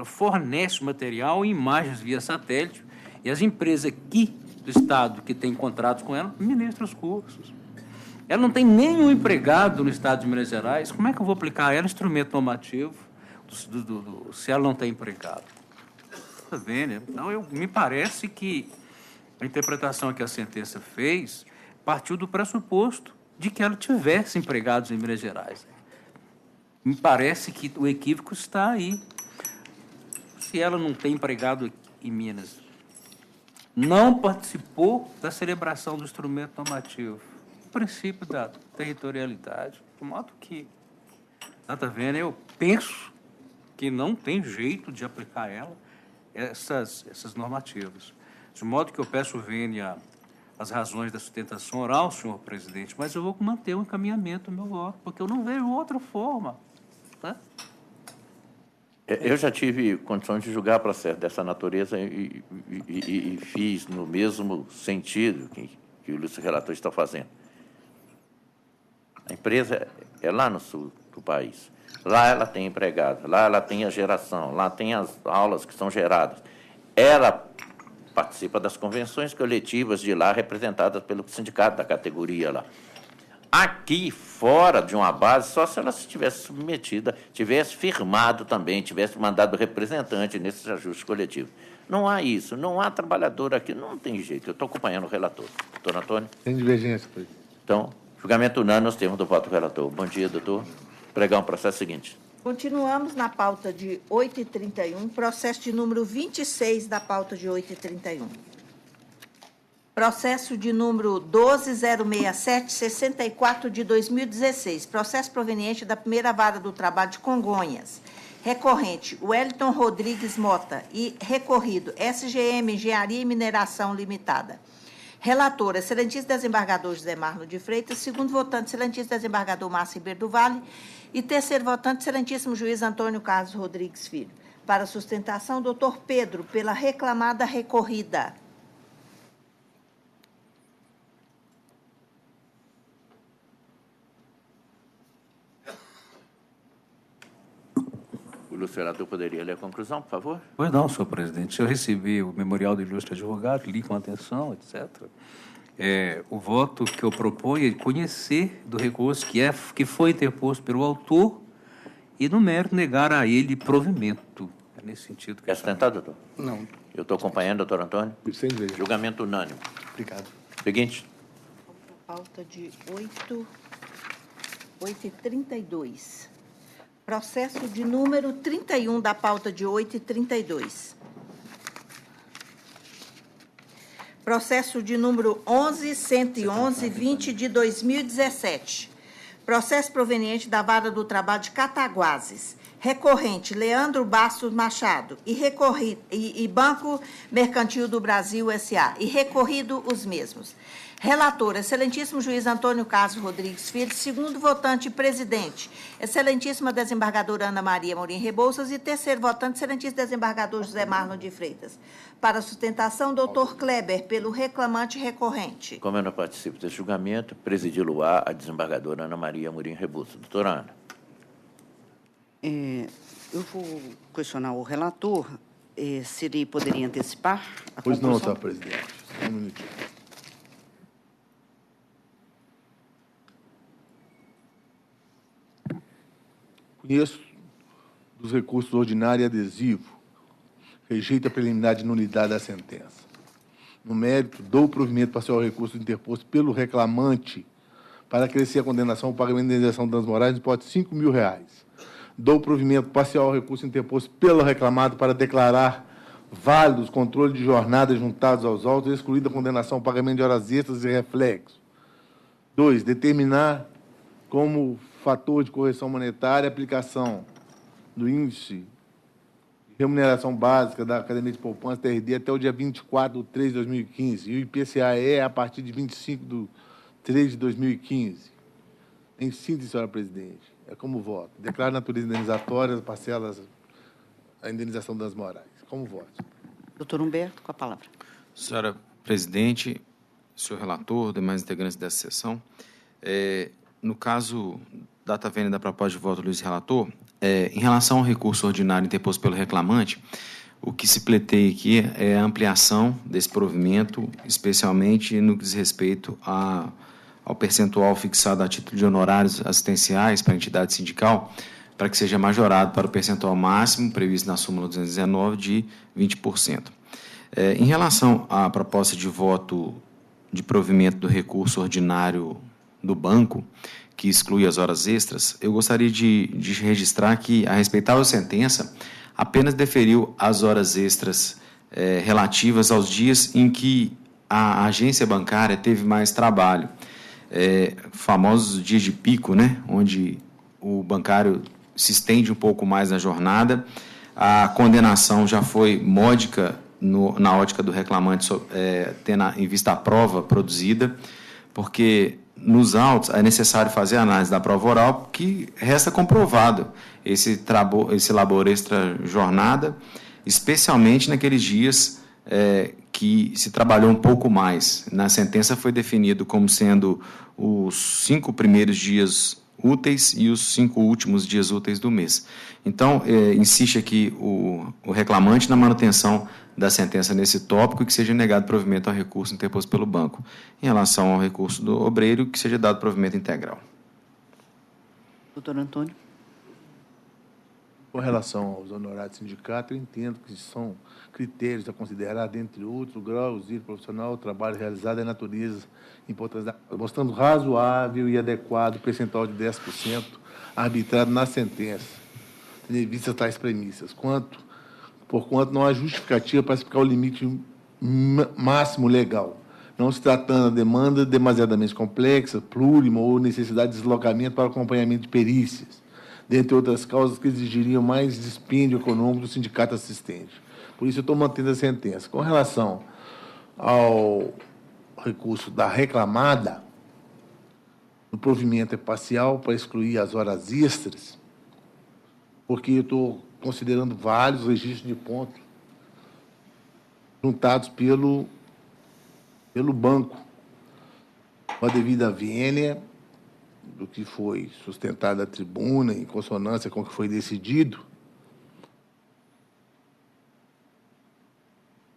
S5: fornece material e imagens via satélite e as empresas aqui do estado que têm contratos com ela ministram os cursos. Ela não tem nenhum empregado no estado de Minas Gerais. Como é que eu vou aplicar a ela instrumento normativo se ela não tem empregado? Está vendo? Então, me parece que a interpretação que a sentença fez partiu do pressuposto de que ela tivesse empregados em Minas Gerais. Me parece que o equívoco está aí. Se ela não tem empregado em Minas, não participou da celebração do instrumento normativo, princípio da territorialidade, de modo que, está vendo, eu penso que não tem jeito de aplicar ela essas normativas. De modo que eu peço vênia as razões da sustentação oral, senhor presidente, mas eu vou manter o encaminhamento do meu voto, porque eu não vejo outra forma. Tá?
S1: Eu já tive condições de julgar processo dessa natureza e fiz no mesmo sentido que o ilustre relator está fazendo. A empresa é lá no sul do país. Lá ela tem empregado, lá ela tem a geração, lá tem as aulas que são geradas. Ela participa das convenções coletivas de lá, representadas pelo sindicato da categoria lá. Aqui, fora de uma base, só se ela se tivesse submetida, tivesse firmado também, tivesse mandado representante nesses ajustes coletivos. Não há isso, não há trabalhador aqui, não tem jeito. Eu estou acompanhando o relator. Doutor Antônio?
S11: Tem divergência, presidente.
S1: Então, julgamento unânime nos termos do voto do relator. Bom dia, doutor. Pregar um processo seguinte.
S3: Continuamos na pauta de 8h31, processo de número 26 da pauta de 8h31. Processo de número 12067-64 de 2016. Processo proveniente da primeira vara do trabalho de Congonhas. Recorrente, Wellington Rodrigues Mota. E recorrido, SGM Engenharia e Mineração Limitada. Relator, excelentíssimo desembargador José Marno de Freitas. Segundo votante, excelentíssimo desembargador Márcio Ribeiro do Vale. E terceiro votante, excelentíssimo juiz Antônio Carlos Rodrigues Filho. Para sustentação, doutor Pedro, pela reclamada recorrida.
S1: O ilustre relator poderia ler a conclusão, por favor?
S5: Pois não, senhor presidente. Eu recebi o memorial do ilustre advogado, li com atenção, etc. O voto que eu proponho é conhecer do recurso que foi interposto pelo autor e, no mérito, negar a ele provimento. É nesse sentido.
S1: Quer sustentar, doutor?
S11: Não.
S1: Eu estou acompanhando, doutor Antônio.
S11: Sem dúvida.
S1: Julgamento unânime.
S11: Obrigado.
S1: Seguinte.
S3: Pauta de 8h32. Processo de número 31 da pauta de 8h32. Processo de número 11.111.20 de 2017. Processo proveniente da Vara do Trabalho de Cataguases. Recorrente, Leandro Bastos Machado. E Banco Mercantil do Brasil, S.A. E recorrido, os mesmos. Relator, excelentíssimo juiz Antônio Carlos Rodrigues Filho. Segundo votante e presidente, excelentíssima desembargadora Ana Maria Amorim Rebouças. E terceiro votante, excelentíssimo desembargador José Marlon de Freitas. Para sustentação, doutor Kleber, pelo reclamante recorrente.
S1: Como eu não participo desse julgamento, presidi-lo-á a desembargadora Ana Maria Amorim Rebouças. Doutora Ana.
S2: Eu vou questionar o relator se ele poderia antecipar a
S11: Pois não,
S2: conclusão.
S11: senhor presidente. Só um minutinho. Conheço dos recursos ordinário e adesivo. Rejeito a preliminar de nulidade da sentença. No mérito, dou provimento parcial ao recurso interposto pelo reclamante para acrescer a condenação ao pagamento de indenização de danos morais no importe de R$5.000. Dou provimento parcial ao recurso interposto pelo reclamado para declarar válidos controle de jornada juntados aos autos, excluída a condenação ao pagamento de horas extras e reflexos. 2. Determinar como fator de correção monetária a aplicação do índice de remuneração básica da Academia de Poupança, TRD, até o dia 24 de 3 de 2015, e o IPCAE a partir de 25 de 3 de 2015. Em síntese, senhora presidente, é como voto. Declara a natureza indenizatória, parcelas, a indenização das morais. Como voto.
S2: Doutor Humberto, com a palavra.
S6: Senhora presidente, senhor relator, demais integrantes dessa sessão, no caso, data vênia da proposta de voto do Luiz Relator, em relação ao recurso ordinário interposto pelo reclamante, o que se pleiteia aqui é a ampliação desse provimento, especialmente no que diz respeito ao percentual fixado a título de honorários assistenciais para a entidade sindical, para que seja majorado para o percentual máximo previsto na súmula 219 de 20%. Em relação à proposta de voto de provimento do recurso ordinário do banco, que exclui as horas extras, eu gostaria de registrar que a respeitável sentença apenas deferiu as horas extras relativas aos dias em que a agência bancária teve mais trabalho. Famosos dias de pico, né, onde o bancário se estende um pouco mais na jornada. A condenação já foi módica na ótica do reclamante, tendo em vista a prova produzida, porque nos autos é necessário fazer a análise da prova oral, que resta comprovado esse labor extra-jornada, especialmente naqueles dias que se trabalhou um pouco mais. Na sentença foi definido como sendo os 5 primeiros dias úteis e os 5 últimos dias úteis do mês. Então, insiste aqui o reclamante na manutenção da sentença nesse tópico e que seja negado provimento ao recurso interposto pelo banco. Em relação ao recurso do obreiro, que seja dado provimento integral.
S2: Doutor Antônio.
S11: Com relação aos honorários do sindicato, eu entendo que são critérios a considerar, dentre outros, o grau, o exílio profissional, o trabalho realizado e a natureza, importância, mostrando razoável e adequado o percentual de 10% arbitrado na sentença, tendo em vista tais premissas, porquanto não há justificativa para explicar o limite máximo legal, não se tratando da demanda demasiadamente complexa, plurima ou necessidade de deslocamento para acompanhamento de perícias, dentre outras causas que exigiriam mais dispêndio econômico do sindicato assistente. Por isso, eu estou mantendo a sentença. Com relação ao recurso da reclamada, o provimento é parcial para excluir as horas extras, porque eu estou considerando vários registros de ponto juntados pelo banco, com a devida vênia do que foi sustentado à tribuna, em consonância com o que foi decidido,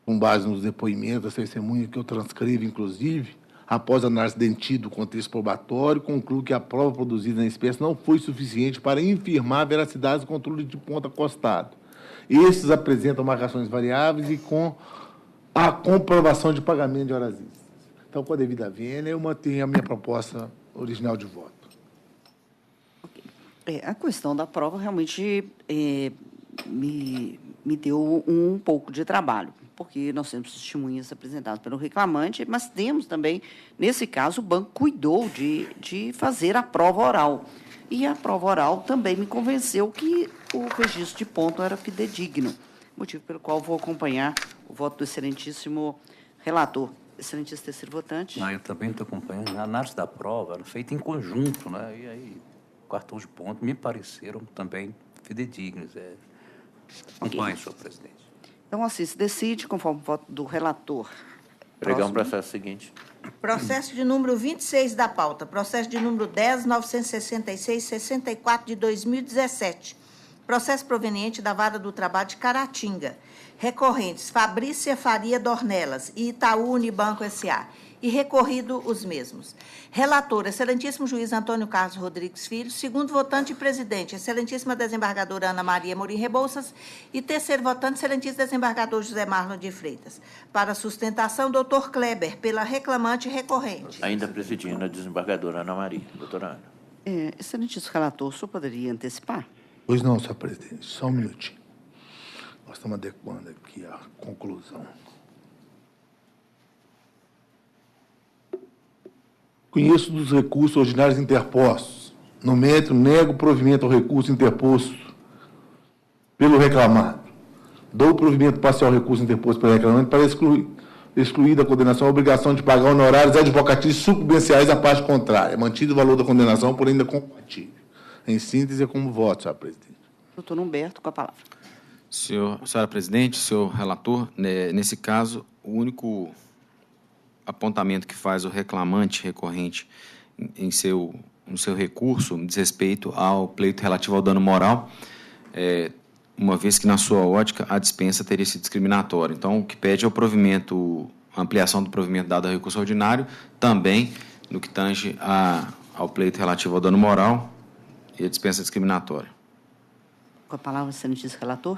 S11: com base nos depoimentos das testemunhas que eu transcrevo, inclusive, após análise dentil do contexto probatório, concluo que a prova produzida na espécie não foi suficiente para infirmar a veracidade do controle de ponto acostado. Estes apresentam marcações variáveis e com a comprovação de pagamento de horas extras. Então, com a devida vênia, eu mantenho a minha proposta original de voto.
S2: A questão da prova realmente me deu um pouco de trabalho, porque nós temos testemunhas apresentadas pelo reclamante, mas temos também, nesse caso, o banco cuidou de fazer a prova oral. E a prova oral também me convenceu que o registro de ponto era fidedigno, motivo pelo qual vou acompanhar o voto do excelentíssimo relator. Excelentíssimo terceiro votante.
S5: Eu também estou acompanhando. A análise da prova era feita em conjunto, né? E aí, cartões de ponto me pareceram também fidedignos. Acompanhe, senhor presidente.
S2: Então, assim, se decide, conforme o voto do relator.
S1: Pregar um processo seguinte.
S3: Processo de número 26 da pauta. Processo de número 10.966/64 de 2017. Processo proveniente da Vara do Trabalho de Caratinga. Recorrentes Fabrícia Faria Dornelas e Itaú Unibanco S.A. E recorrido os mesmos. Relator, excelentíssimo juiz Antônio Carlos Rodrigues Filho. Segundo votante e presidente, excelentíssima desembargadora Ana Maria Morim Rebouças. E terceiro votante, excelentíssimo desembargador José Marlon de Freitas. Para sustentação, doutor Kleber, pela reclamante e recorrente.
S1: Ainda presidindo a desembargadora Ana Maria. Doutora Ana.
S2: Excelentíssimo relator, o senhor poderia antecipar?
S11: Pois não, senhor presidente. Só um minutinho. Nós estamos adequando aqui a conclusão. Conheço dos recursos ordinários interpostos. No mérito, nego provimento ao recurso interposto pelo reclamado. Dou provimento parcial ao recurso interposto pelo reclamante para excluir da condenação a obrigação de pagar honorários advocatícios subvenciais à parte contrária, mantido o valor da condenação, porém ainda compatível. Em síntese, é como voto, senhor presidente.
S2: Doutor Humberto, com a palavra.
S6: Senhora presidente, senhor relator, nesse caso, o único apontamento que faz o reclamante recorrente no seu recurso diz respeito ao pleito relativo ao dano moral, uma vez que, na sua ótica, a dispensa teria sido discriminatória. Então, o que pede é o provimento, a ampliação do provimento dado ao recurso ordinário, também no que tange ao pleito relativo ao dano moral e a dispensa discriminatória.
S2: Com a palavra, excelentíssimo relator.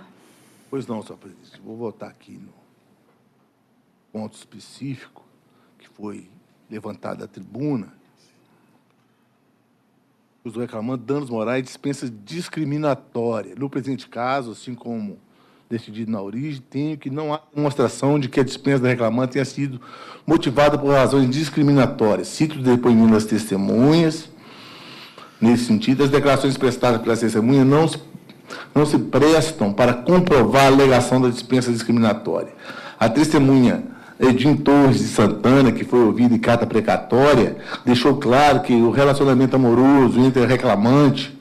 S11: Pois não, senhor presidente. Vou votar aqui no ponto específico que foi levantado da tribuna. Os reclamando danos morais e dispensa discriminatória. No presente caso, assim como decidido na origem, tenho que não há demonstração de que a dispensa da reclamante tenha sido motivada por razões discriminatórias. Cito o depoimento das testemunhas. Nesse sentido, as declarações prestadas pelas testemunhas não se prestam para comprovar a alegação da dispensa discriminatória. A testemunha Edinho Torres de Santana, que foi ouvida em carta precatória, deixou claro que o relacionamento amoroso entre a reclamante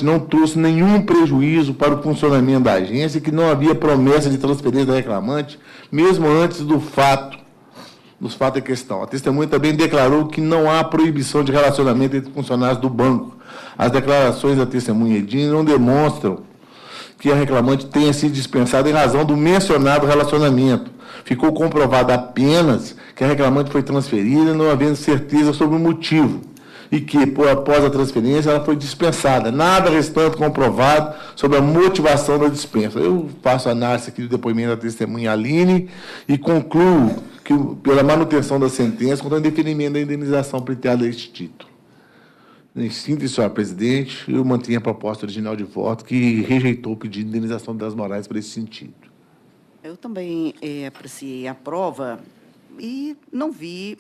S11: não trouxe nenhum prejuízo para o funcionamento da agência e que não havia promessa de transferência da reclamante, mesmo antes dos fatos em questão. A testemunha também declarou que não há proibição de relacionamento entre funcionários do banco. As declarações da testemunha Edinho não demonstram que a reclamante tenha sido dispensada em razão do mencionado relacionamento. Ficou comprovado apenas que a reclamante foi transferida, não havendo certeza sobre o motivo, e que, após a transferência, ela foi dispensada. Nada restante comprovado sobre a motivação da dispensa. Eu faço análise aqui do depoimento da testemunha Aline e concluo que, pela manutenção da sentença, contra o indeferimento da indenização pleiteada a este título. Em síntese, senhora presidente, eu mantenho a proposta original de voto que rejeitou o pedido de indenização das morais para esse sentido.
S2: Eu também apreciei a prova e não vi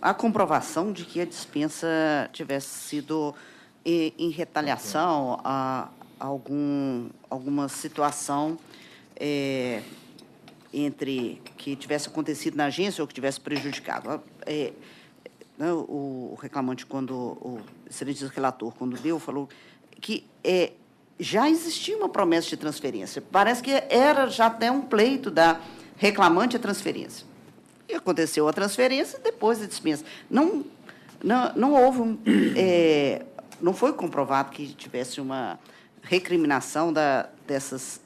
S2: a comprovação de que a dispensa tivesse sido em retaliação a alguma situação entre que tivesse acontecido na agência ou que tivesse prejudicado. O reclamante, o excelentíssimo relator, quando falou que já existia uma promessa de transferência. Parece que era já até um pleito da reclamante a transferência. E aconteceu a transferência depois a dispensa. Não houve não foi comprovado que tivesse uma recriminação das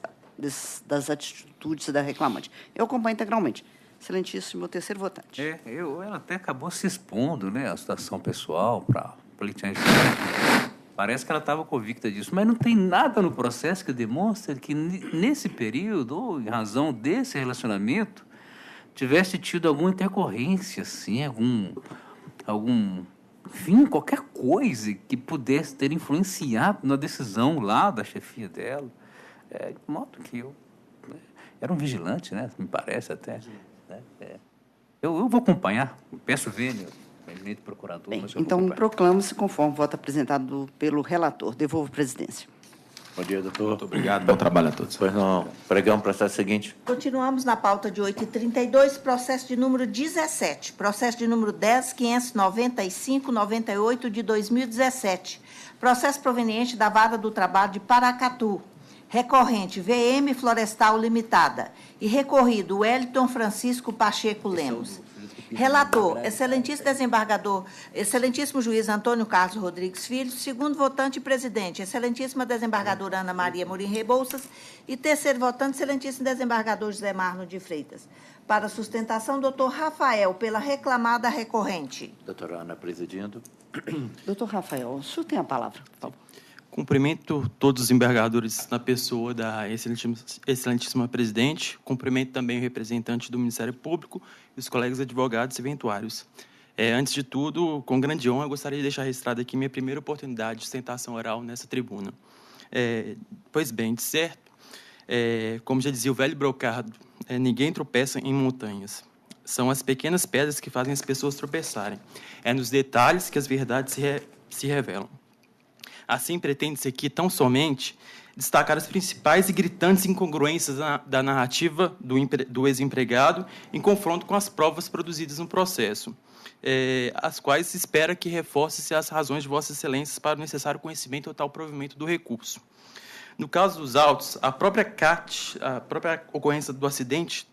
S2: atitudes da reclamante. Eu acompanho integralmente. Excelentíssimo terceiro votante.
S5: Ela até acabou se expondo, né, a situação pessoal para pleitear. Parece que ela estava convicta disso, mas não tem nada no processo que demonstre que, nesse período, ou em razão desse relacionamento, tivesse tido alguma intercorrência, assim, enfim, qualquer coisa que pudesse ter influenciado na decisão lá da chefia dela. De modo que era um vigilante, né, me parece até. Né? Eu vou acompanhar, peço vênia.
S2: Bem, então, proclamo-se conforme o voto apresentado pelo relator. Devolvo a presidência.
S1: Bom dia, doutor.
S6: Muito obrigado. Bom trabalho a todos.
S1: Pois não. Pregamos o processo seguinte.
S3: Continuamos na pauta de 8h32, processo de número 17, processo de número 10.595/98 de 2017, processo proveniente da Vara do Trabalho de Paracatu, recorrente VM Florestal Limitada e recorrido Wellington Francisco Pacheco Lemos. Relator, excelentíssimo juiz Antônio Carlos Rodrigues Filho, segundo votante e presidente, excelentíssima desembargadora Ana Maria Morim Rebouças e terceiro votante, excelentíssimo desembargador José Marno de Freitas. Para sustentação, doutor Rafael, pela reclamada recorrente.
S1: Doutora Ana, presidindo.
S2: Doutor Rafael, o senhor tem a palavra, por favor.
S12: Cumprimento todos os embargadores na pessoa da excelentíssima presidente. Cumprimento também o representante do Ministério Público e os colegas advogados e eventuários. Antes de tudo, com grande honra, eu gostaria de deixar registrada aqui minha primeira oportunidade de sustentação oral nessa tribuna. Pois bem, de certo, como já dizia o velho brocado, ninguém tropeça em montanhas. São as pequenas pedras que fazem as pessoas tropeçarem. É nos detalhes que as verdades se revelam. Assim, pretende-se aqui, tão somente, destacar as principais e gritantes incongruências da narrativa do ex-empregado em confronto com as provas produzidas no processo, as quais se espera que reforce-se as razões de Vossas Excelências para o necessário conhecimento e total provimento do recurso. No caso dos autos, a própria ocorrência do acidente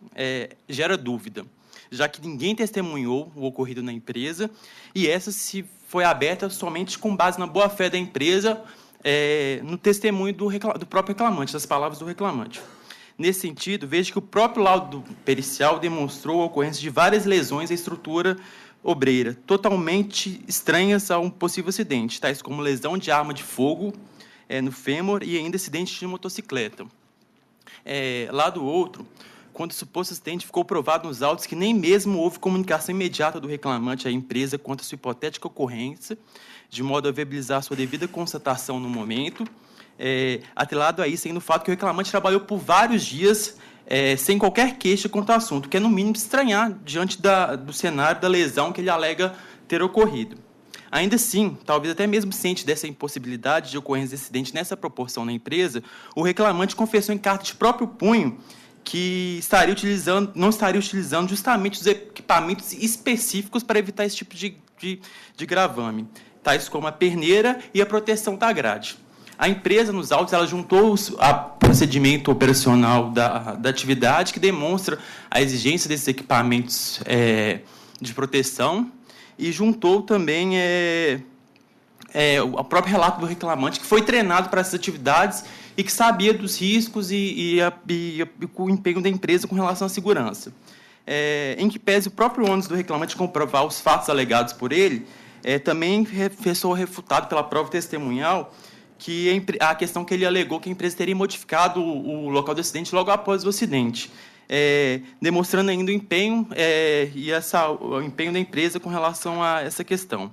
S12: gera dúvida, já que ninguém testemunhou o ocorrido na empresa e essa se foi aberta somente com base na boa-fé da empresa, no testemunho do próprio reclamante, das palavras do reclamante. Nesse sentido, vejo que o próprio laudo pericial demonstrou a ocorrência de várias lesões à estrutura obreira, totalmente estranhas a um possível acidente, tais como lesão de arma de fogo no fêmur e ainda acidente de motocicleta. Lá do outro, quando o suposto acidente ficou provado nos autos que nem mesmo houve comunicação imediata do reclamante à empresa quanto à sua hipotética ocorrência, de modo a viabilizar sua devida constatação no momento, atrelado a isso, ainda o fato que o reclamante trabalhou por vários dias sem qualquer queixa quanto ao assunto, que é, no mínimo, estranhar diante do cenário da lesão que ele alega ter ocorrido. Ainda assim, talvez até mesmo ciente dessa impossibilidade de ocorrência de acidente nessa proporção na empresa, o reclamante confessou em carta de próprio punho que não estaria utilizando justamente os equipamentos específicos para evitar esse tipo de gravame, tais como a perneira e a proteção da grade. A empresa, nos autos, ela juntou o procedimento operacional da atividade, que demonstra a exigência desses equipamentos de proteção, e juntou também o próprio relato do reclamante, que foi treinado para essas atividades e que sabia dos riscos e o empenho da empresa com relação à segurança. Em que pese o próprio ônus do reclamante comprovar os fatos alegados por ele, também foi refutado pela prova testemunhal que a questão que ele alegou que a empresa teria modificado o local do acidente logo após o acidente, demonstrando ainda o empenho o empenho da empresa com relação a essa questão.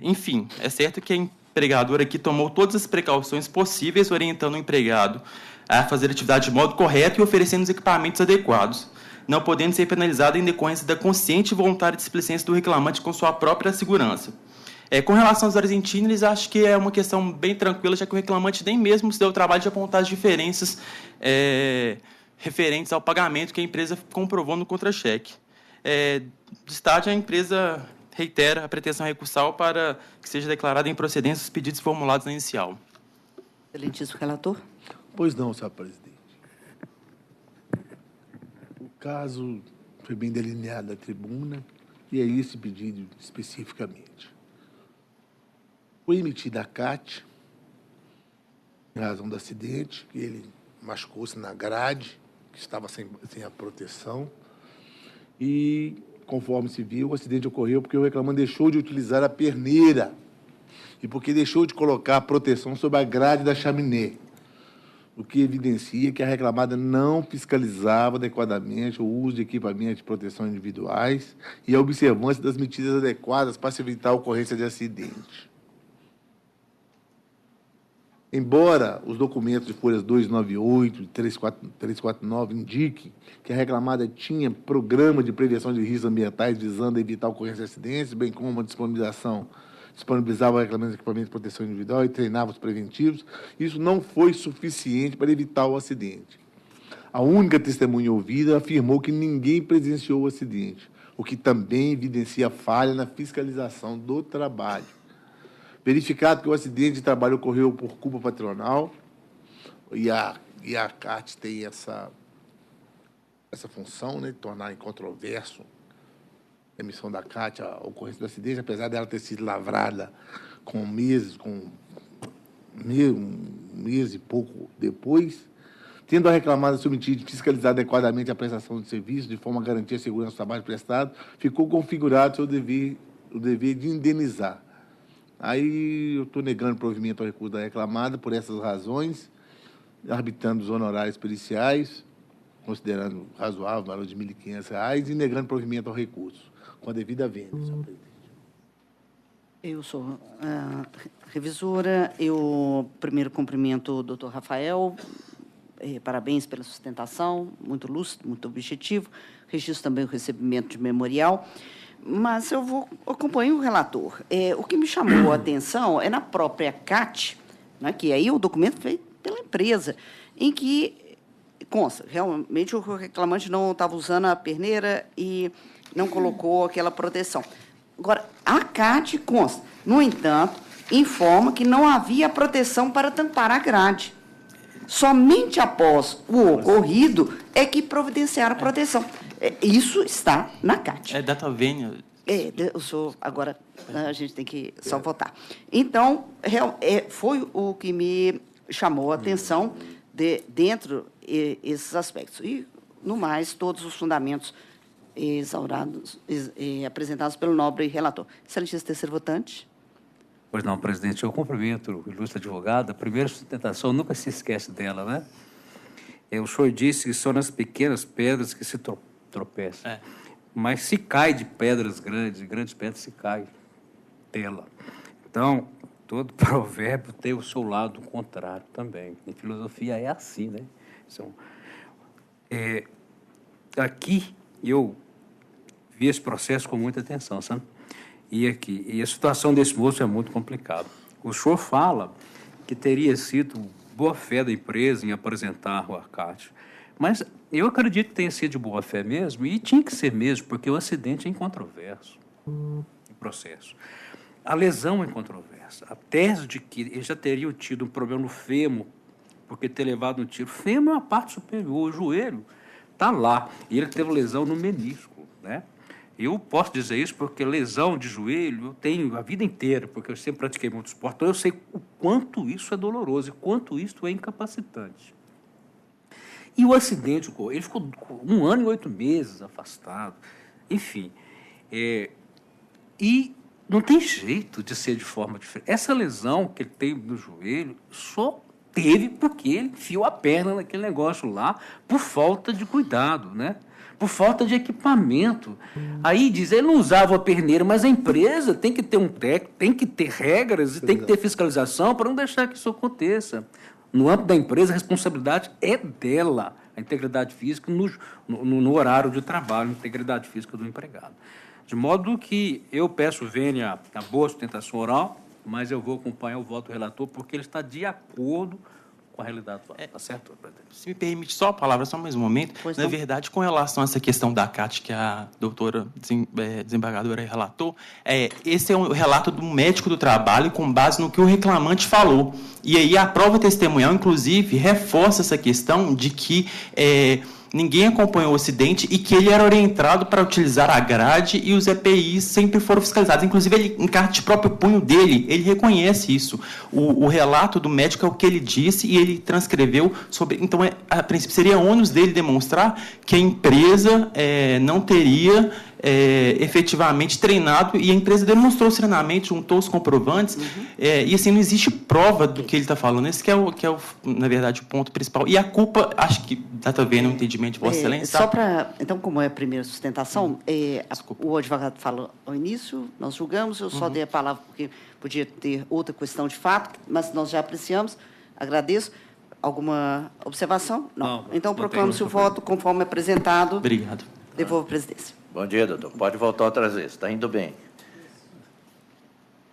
S12: Enfim, é certo que a empregadora aqui tomou todas as precauções possíveis, orientando o empregado a fazer a atividade de modo correto e oferecendo os equipamentos adequados, não podendo ser penalizado em decorrência da consciente e voluntária displicência do reclamante com sua própria segurança. Com relação aos Argentinos, acho que é uma questão bem tranquila, já que o reclamante nem mesmo se deu o trabalho de apontar as diferenças referentes ao pagamento que a empresa comprovou no contra-cheque. Destaque, a empresa reitera a pretensão recursal para que seja declarada em procedência os pedidos formulados na inicial.
S2: Excelentíssimo relator.
S11: Pois não, senhor presidente. O caso foi bem delineado na tribuna e é esse pedido especificamente. Foi emitida a CAT, em razão do acidente, que ele machucou-se na grade, que estava sem a proteção, e, conforme se viu, o acidente ocorreu porque o reclamante deixou de utilizar a perneira e porque deixou de colocar a proteção sobre a grade da chaminé, o que evidencia que a reclamada não fiscalizava adequadamente o uso de equipamentos de proteção individuais e a observância das medidas adequadas para se evitar a ocorrência de acidente. Embora os documentos de folhas 298 e 349 indiquem que a reclamada tinha programa de prevenção de riscos ambientais visando evitar a ocorrência de acidentes, bem como a disponibilização disponibilizava o reclamamento de equipamento de proteção individual e treinava os preventivos. Isso não foi suficiente para evitar o acidente. A única testemunha ouvida afirmou que ninguém presenciou o acidente, o que também evidencia falha na fiscalização do trabalho. Verificado que o acidente de trabalho ocorreu por culpa patronal, e a CAT tem essa função, né, de tornar incontroverso a emissão da CAT, a ocorrência do acidente, apesar dela ter sido lavrada com um mês e pouco depois, tendo a reclamada submetida e fiscalizado adequadamente a prestação de serviço, de forma a garantir a segurança do trabalho prestado, ficou configurado o dever de indenizar. Aí eu estou negando provimento ao recurso da reclamada por essas razões, arbitrando os honorários periciais, considerando razoável o valor de R$ 1.500, e negando provimento ao recurso, com a devida vênia, senhor presidente.
S2: Eu sou revisora. Eu primeiro cumprimento o doutor Rafael. Parabéns pela sustentação, muito lúcido, muito objetivo. Registro também o recebimento de memorial. Mas eu acompanho o relator. O que me chamou a atenção é na própria CAT, né, que aí o documento feito pela empresa, em que consta, realmente o reclamante não estava usando a perneira e não colocou aquela proteção. Agora, a CAT consta, no entanto, informa que não havia proteção para tampar a grade. Somente após o ocorrido é que providenciaram a proteção. Isso está na CAT.
S12: É data vênia.
S2: Agora, a gente tem que só votar. Então, foi o que me chamou a atenção dentro esses aspectos. E, no mais, todos os fundamentos apresentados pelo nobre relator. Excelentíssimo terceiro votante.
S5: Pois não, presidente, eu cumprimento o ilustre advogado. A primeira sustentação, nunca se esquece dela, né? O senhor disse que são nas pequenas pedras que se tropeça. Mas se cai de pedras grandes, grandes pedras se cai dela. Então, todo provérbio tem o seu lado contrário também. Em filosofia é assim, né? Aqui eu vi esse processo com muita atenção, sabe? E a situação desse moço é muito complicada. O senhor fala que teria sido boa-fé da empresa em apresentar o CAT, mas eu acredito que tenha sido de boa-fé mesmo, e tinha que ser mesmo, porque o acidente é incontroverso, o processo. A lesão é incontroversa. A tese de que ele já teria tido um problema no fêmur, porque ter levado um tiro. Fêmur é uma parte superior, o joelho está lá, e ele teve lesão no menisco, né? Eu posso dizer isso porque lesão de joelho eu tenho a vida inteira, porque eu sempre pratiquei muito esporte, então eu sei o quanto isso é doloroso e quanto isso é incapacitante. E o acidente, ele ficou 1 ano e 8 meses afastado, enfim. E não tem jeito de ser de forma diferente. Essa lesão que ele tem no joelho só teve porque ele enfiou a perna naquele negócio lá por falta de cuidado, né? Por falta de equipamento. Aí diz, ele não usava a perneira, mas a empresa tem que ter um técnico, tem que ter regras e tem que ter fiscalização para não deixar que isso aconteça. No âmbito da empresa, a responsabilidade é dela, a integridade física no horário de trabalho, a integridade física do empregado. De modo que eu peço vênia a boa sustentação oral, mas eu vou acompanhar o voto do relator, porque ele está de acordo com a realidade. Está certo, presidente?
S12: Se me permite só a palavra, só mais um momento. Na verdade, com relação a essa questão da CAT, que a doutora desembargadora relatou, esse é um relato do médico do trabalho com base no que o reclamante falou. E aí a prova testemunhal, inclusive, reforça essa questão de que ninguém acompanhou o acidente e que ele era orientado para utilizar a grade e os EPIs sempre foram fiscalizados. Inclusive, ele, em carta de próprio punho dele, ele reconhece isso. O relato do médico é o que ele disse e ele transcreveu sobre... Então, a princípio, seria ônus dele demonstrar que a empresa não teria efetivamente treinado, e a empresa demonstrou o treinamento, juntou os comprovantes, e assim, não existe prova do que ele está falando. Esse que é, na verdade, o ponto principal. E a culpa, acho que está vendo o entendimento de Vossa Excelência.
S2: Só para... Então, como é a primeira sustentação, o advogado falou ao início, nós julgamos, eu só dei a palavra porque podia ter outra questão de fato, mas nós já apreciamos, agradeço. Alguma observação? Não. Então, proclamo-se o voto conforme apresentado.
S12: Obrigado.
S2: Devolvo a presidência.
S1: Bom dia, doutor. Pode voltar outras vezes. Está indo bem.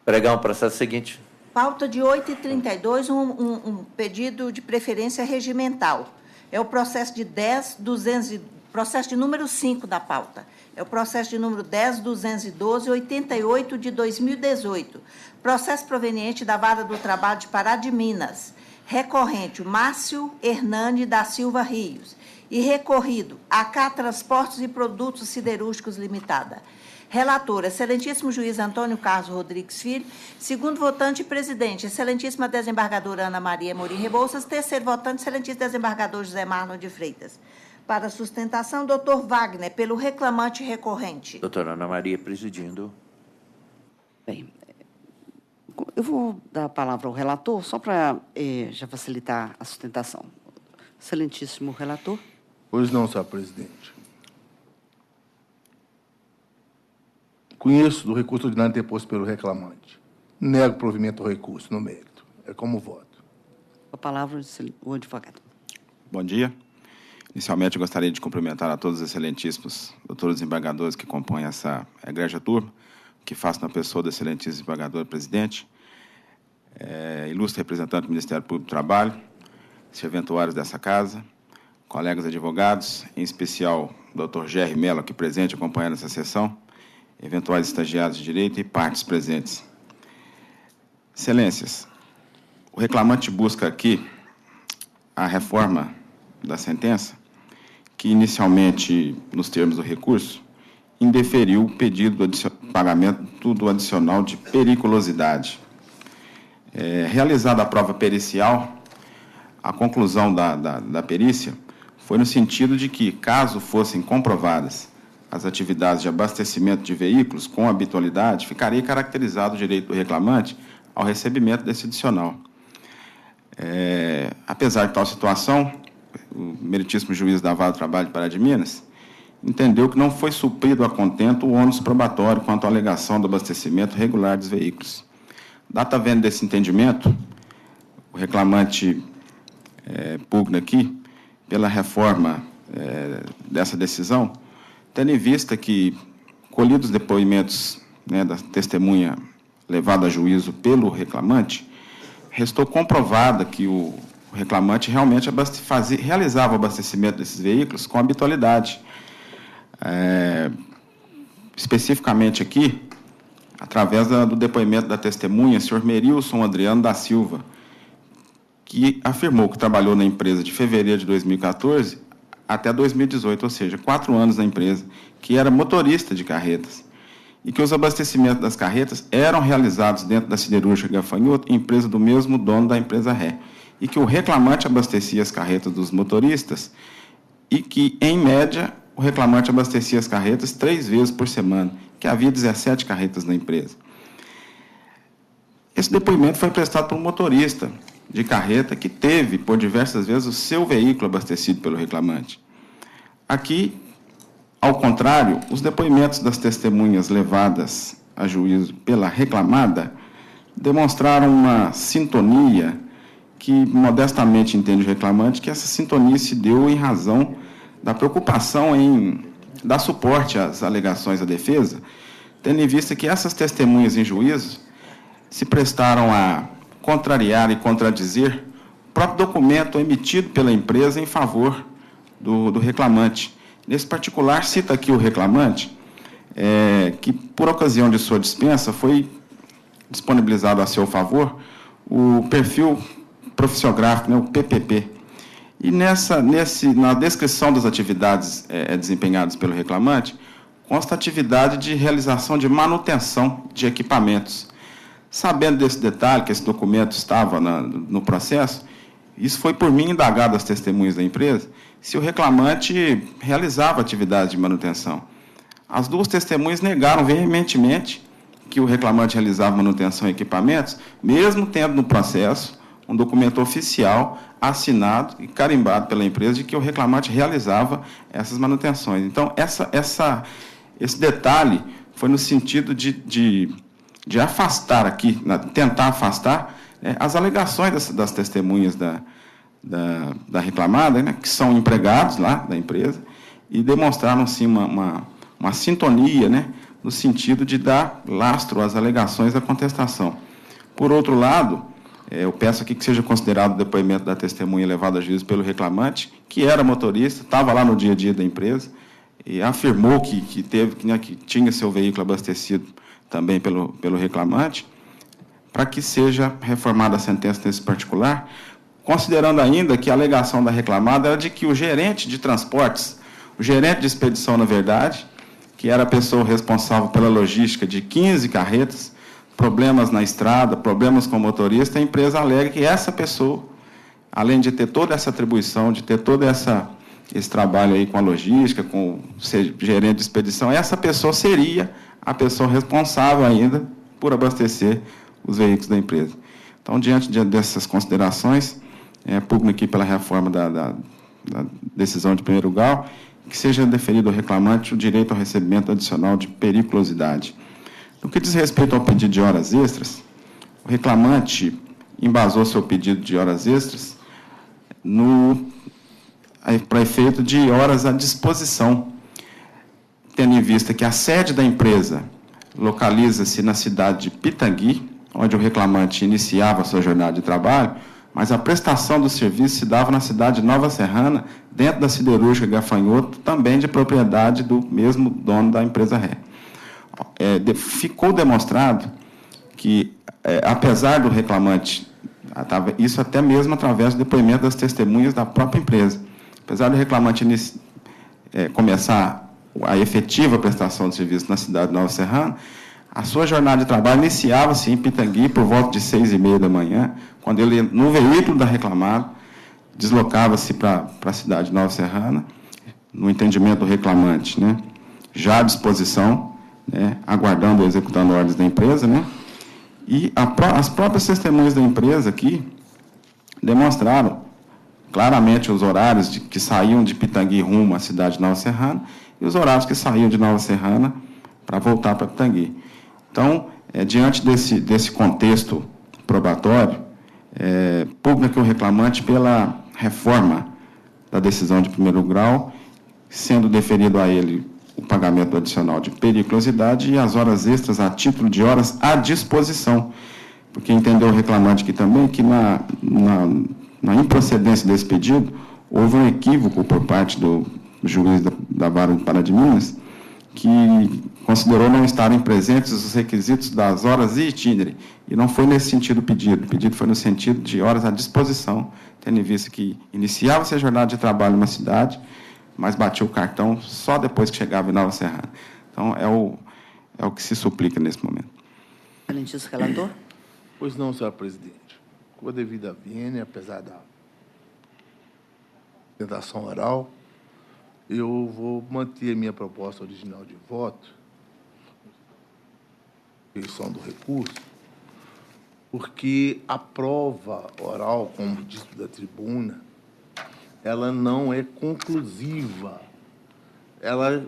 S1: Pregar o processo seguinte.
S3: Pauta de 8h32, um pedido de preferência regimental. É o processo de 10.200, processo de número 5 da pauta. É o processo de número 10.212/88 de 2018. Processo proveniente da Vara do Trabalho de Pará de Minas. Recorrente, Márcio Hernani da Silva Rios. E recorrido, AK Transportes e Produtos Siderúrgicos Limitada. Relator, excelentíssimo juiz Antônio Carlos Rodrigues Filho. Segundo votante e presidente, excelentíssima desembargadora Ana Maria Amorim Rebouças. Terceiro votante, excelentíssimo desembargador José Marlon de Freitas. Para sustentação, doutor Wagner, pelo reclamante recorrente.
S1: Doutora Ana Maria, presidindo.
S2: Bem, eu vou dar a palavra ao relator, só para já facilitar a sustentação. Excelentíssimo relator.
S11: Pois não, senhor presidente. Conheço do recurso ordinário interposto pelo reclamante. Nego o provimento ao recurso, no mérito. É como voto.
S2: A palavra o advogado.
S13: Bom dia. Inicialmente, eu gostaria de cumprimentar a todos os excelentíssimos doutores desembargadores que compõem essa egrégia turma, que faço na pessoa do excelentíssimo desembargador presidente, ilustre representante do Ministério Público do Trabalho, serventuários dessa casa, colegas advogados, em especial o doutor Gerry Mello, aqui presente, acompanhando essa sessão, eventuais estagiários de direito e partes presentes. Excelências, o reclamante busca aqui a reforma da sentença, que inicialmente, nos termos do recurso, indeferiu o pedido de pagamento do adicional de periculosidade. Realizada a prova pericial, a conclusão da perícia foi no sentido de que, caso fossem comprovadas as atividades de abastecimento de veículos com habitualidade, ficaria caracterizado o direito do reclamante ao recebimento desse adicional. Apesar de tal situação, o meritíssimo juiz da Vara do Trabalho de Pará de Minas entendeu que não foi suprido a contento o ônus probatório quanto à alegação do abastecimento regular dos veículos. Data havendo desse entendimento, o reclamante pugna aqui pela reforma dessa decisão, tendo em vista que, colhidos os depoimentos da testemunha levada a juízo pelo reclamante, restou comprovada que o reclamante realmente realizava o abastecimento desses veículos com habitualidade. Especificamente aqui, através do depoimento da testemunha, senhor Merilson Adriano da Silva, que afirmou que trabalhou na empresa de fevereiro de 2014 até 2018, ou seja, 4 anos na empresa, que era motorista de carretas, e que os abastecimentos das carretas eram realizados dentro da siderúrgica Gafanhoto, empresa do mesmo dono da empresa Ré, e que o reclamante abastecia as carretas dos motoristas e que, em média, o reclamante abastecia as carretas 3 vezes por semana, que havia 17 carretas na empresa. Esse depoimento foi prestado por um motorista de carreta que teve, por diversas vezes, o seu veículo abastecido pelo reclamante. Aqui, ao contrário, os depoimentos das testemunhas levadas a juízo pela reclamada demonstraram uma sintonia que, modestamente, entende o reclamante, que essa sintonia se deu em razão da preocupação em dar suporte às alegações da defesa, tendo em vista que essas testemunhas em juízo se prestaram a contrariar e contradizer o próprio documento emitido pela empresa em favor do reclamante. Nesse particular, cita aqui o reclamante, que, por ocasião de sua dispensa, foi disponibilizado a seu favor o perfil profissiográfico, o PPP. E na descrição das atividades desempenhadas pelo reclamante, consta a atividade de realização de manutenção de equipamentos. Sabendo desse detalhe, que esse documento estava no processo, isso foi por mim indagado às testemunhas da empresa, se o reclamante realizava atividade de manutenção. As 2 testemunhas negaram veementemente que o reclamante realizava manutenção em equipamentos, mesmo tendo no processo um documento oficial assinado e carimbado pela empresa de que o reclamante realizava essas manutenções. Então, esse detalhe foi no sentido de afastar aqui, tentar afastar as alegações das testemunhas da reclamada, que são empregados lá da empresa, e demonstraram, sim, uma sintonia, no sentido de dar lastro às alegações da contestação. Por outro lado, eu peço aqui que seja considerado o depoimento da testemunha levado a juízo pelo reclamante, que era motorista, estava lá no dia a dia da empresa, e afirmou que tinha seu veículo abastecido também pelo reclamante, para que seja reformada a sentença nesse particular, considerando ainda que a alegação da reclamada era de que o gerente de transportes, o gerente de expedição, na verdade, que era a pessoa responsável pela logística de 15 carretas, problemas na estrada, problemas com o motorista, a empresa alega que essa pessoa, além de ter toda essa atribuição, de ter todo esse trabalho aí com a logística, com ser gerente de expedição, essa pessoa seria a pessoa responsável ainda por abastecer os veículos da empresa. Então, diante dessas considerações, pugno aqui pela reforma da decisão de primeiro grau, que seja deferido ao reclamante o direito ao recebimento adicional de periculosidade. No que diz respeito ao pedido de horas extras, o reclamante embasou seu pedido de horas extras para efeito de horas à disposição, tendo em vista que a sede da empresa localiza-se na cidade de Pitangui, onde o reclamante iniciava a sua jornada de trabalho, mas a prestação do serviço se dava na cidade de Nova Serrana, dentro da siderúrgica Gafanhoto, também de propriedade do mesmo dono da empresa ré. Ficou demonstrado que, apesar do reclamante, isso até mesmo através do depoimento das testemunhas da própria empresa, apesar do reclamante começar a efetiva prestação de serviço na cidade de Nova Serrana, a sua jornada de trabalho iniciava-se em Pitangui por volta de 6h30 da manhã, quando ele, no veículo da reclamada, deslocava-se para a cidade de Nova Serrana, no entendimento do reclamante, né, já à disposição, né, aguardando ou executando ordens da empresa, né, e as próprias testemunhas da empresa aqui demonstraram claramente os horários que saíam de Pitangui rumo à cidade de Nova Serrana e os horários que saíam de Nova Serrana para voltar para Pitangui. Então, diante desse contexto probatório, pugna que o reclamante pela reforma da decisão de primeiro grau, sendo deferido a ele o pagamento adicional de periculosidade e as horas extras a título de horas à disposição, porque entendeu o reclamante aqui também que na improcedência desse pedido houve um equívoco por parte do juiz da Vara de Pará de Minas, que considerou não estarem presentes os requisitos das horas e itinerário, e não foi nesse sentido o pedido foi no sentido de horas à disposição, tendo em vista que iniciava-se a jornada de trabalho numa cidade, mas batia o cartão só depois que chegava em Nova Serrana. Então, é o que se suplica nesse momento.
S2: Excelentíssimo relator.
S11: Pois não, senhora presidente. Com a devida vênia, apesar da apresentação oral, eu vou manter a minha proposta original de voto, rejeição do recurso, porque a prova oral, como dito da tribuna, ela não é conclusiva. Ela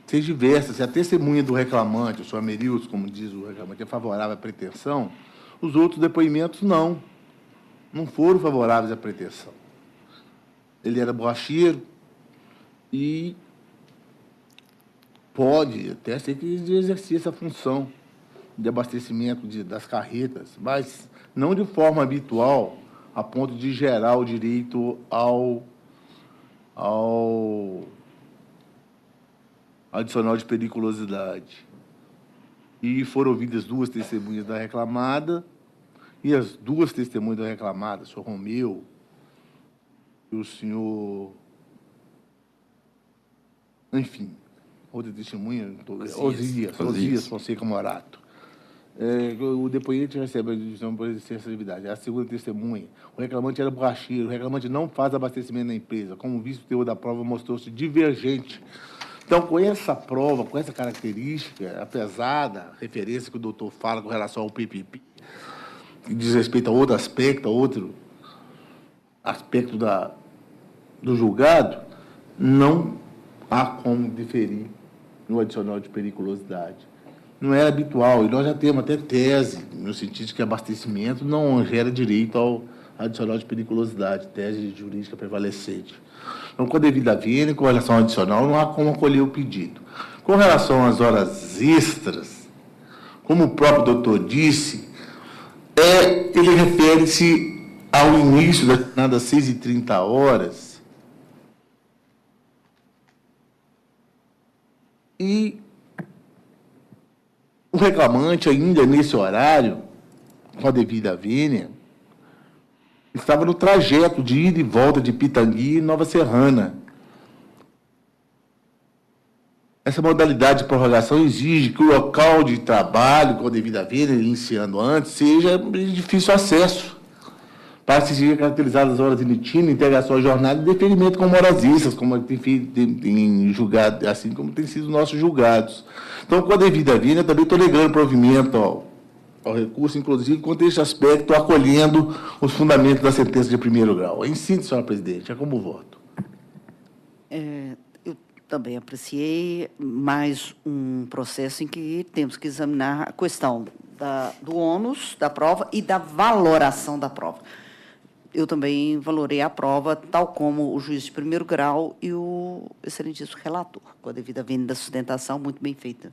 S11: tem diversas. Se a testemunha do reclamante, o senhor Merilson, como diz o reclamante, é favorável à pretensão, os outros depoimentos não foram favoráveis à pretensão. Ele era borracheiro e pode até ser que ele exercia essa função de abastecimento das carretas, mas não de forma habitual, a ponto de gerar o direito ao adicional de periculosidade. E foram ouvidas duas testemunhas da reclamada, e as duas testemunhas da reclamada, o senhor Romeu e o senhor... Enfim, outra testemunha, Osias Fonseca Morato. O depoente recebe a decisão por extensividade. A segunda testemunha, o reclamante era borracheiro, o reclamante não faz abastecimento na empresa. Como visto, o teor da prova mostrou-se divergente. Então, com essa prova, com essa característica, apesar da referência que o doutor fala com relação ao PPP, que diz respeito a outro aspecto do julgado, não há como diferir no adicional de periculosidade. Não é habitual, e nós já temos até tese, no sentido de que abastecimento não gera direito ao adicional de periculosidade, tese jurídica prevalecente. Então, com a devida vênia, com relação ao adicional, não há como acolher o pedido. Com relação às horas extras, como o próprio doutor disse, ele refere-se ao início da jornada às 6h30, e o reclamante, ainda nesse horário, com a devida vênia, estava no trajeto de ida e volta de Pitangui e Nova Serrana. Essa modalidade de prorrogação exige que o local de trabalho, com a devida vênia, iniciando antes, seja de difícil acesso, para se sejam caracterizadas as horas de litígio, integração à jornada e deferimento com horas extras, como tem julgado, assim como tem sido nossos julgados. Então, com a devida vênia, também estou negando provimento ao recurso, inclusive, quanto a este aspecto, acolhendo os fundamentos da sentença de primeiro grau. Em síntese, senhora presidente, é como voto.
S2: Eu também apreciei mais um processo em que temos que examinar a questão do ônus da prova e da valoração da prova. Eu também valorei a prova, tal como o juiz de primeiro grau e o excelentíssimo relator, com a devida vênia da sustentação, muito bem feita.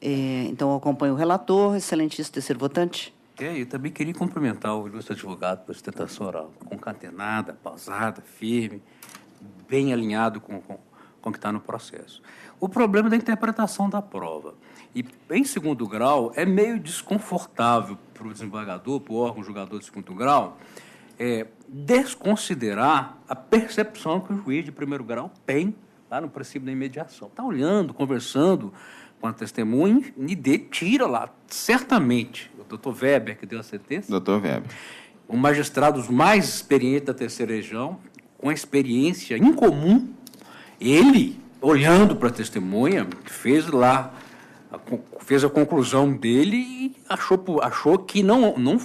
S2: Então, eu acompanho o relator, excelentíssimo terceiro votante.
S5: Eu também queria cumprimentar o ilustre advogado pela sustentação oral, concatenada, pausada, firme, bem alinhado com o que está no processo. O problema é da interpretação da prova. E, em segundo grau, é meio desconfortável para o desembargador, para o órgão julgador de segundo grau, desconsiderar a percepção que o juiz de primeiro grau tem lá no princípio da imediação. Está olhando, conversando com a testemunha e tira lá, certamente, o doutor Weber, que deu a sentença.
S13: Doutor Weber.
S5: Um magistrado mais experiente da terceira região, com a experiência incomum, ele, olhando para a testemunha, fez a conclusão dele e achou que não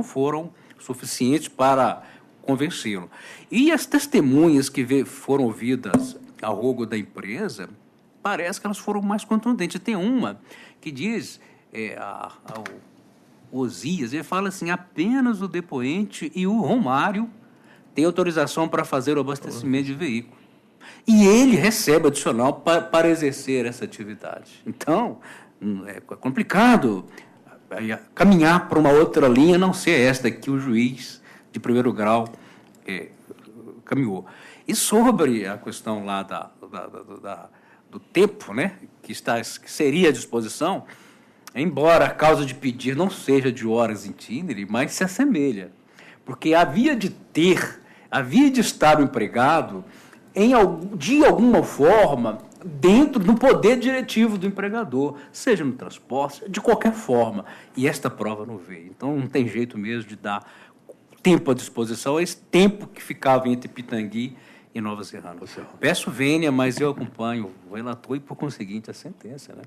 S5: foram suficientes para convencê-lo. E as testemunhas que foram ouvidas ao rogo da empresa, parece que elas foram mais contundentes. Tem uma que diz, o Osias, ele fala assim, apenas o depoente e o Romário têm autorização para fazer o abastecimento de veículo. E ele recebe adicional para exercer essa atividade. Então, é complicado caminhar para uma outra linha, não ser esta que o juiz de primeiro grau caminhou. E sobre a questão lá do tempo, né, que seria à disposição, embora a causa de pedir não seja de horas itinere, mas se assemelha. Porque havia de estar o empregado de alguma forma dentro do poder diretivo do empregador, seja no transporte, de qualquer forma. E esta prova não veio. Então, não tem jeito mesmo de dar tempo à disposição, esse tempo que ficava entre Pitangui e Nova Serrana. Peço vênia, mas eu acompanho o relator e, por conseguinte, a sentença. Né?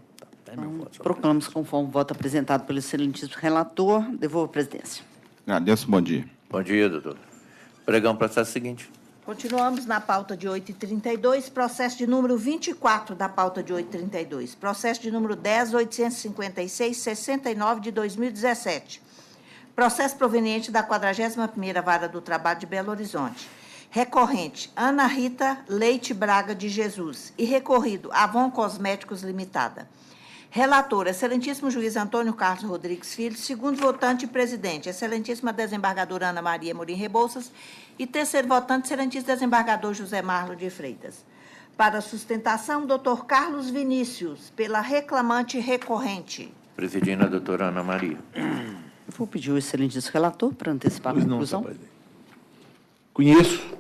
S2: Proclamamos conforme o voto apresentado pelo excelentíssimo relator. Devolvo a presidência.
S13: Agradeço, bom dia.
S1: Bom dia, doutor. Pregão processo seguinte.
S3: Continuamos na pauta de 8h32, processo de número 24 da pauta de 8h32, processo de número 10.856-69 de 2017, processo proveniente da 41ª Vara do Trabalho de Belo Horizonte, recorrente Ana Rita Leite Braga de Jesus e recorrido Avon Cosméticos Limitada. Relator, excelentíssimo juiz Antônio Carlos Rodrigues Filho, segundo votante e presidente, excelentíssima desembargadora Ana Maria Morim Rebouças e terceiro votante, excelentíssimo desembargador José Marlo de Freitas. Para sustentação, doutor Carlos Vinícius, pela reclamante recorrente.
S1: Presidindo a doutora Ana Maria.
S2: Vou pedir ao excelentíssimo relator para antecipar a conclusão.
S11: Conheço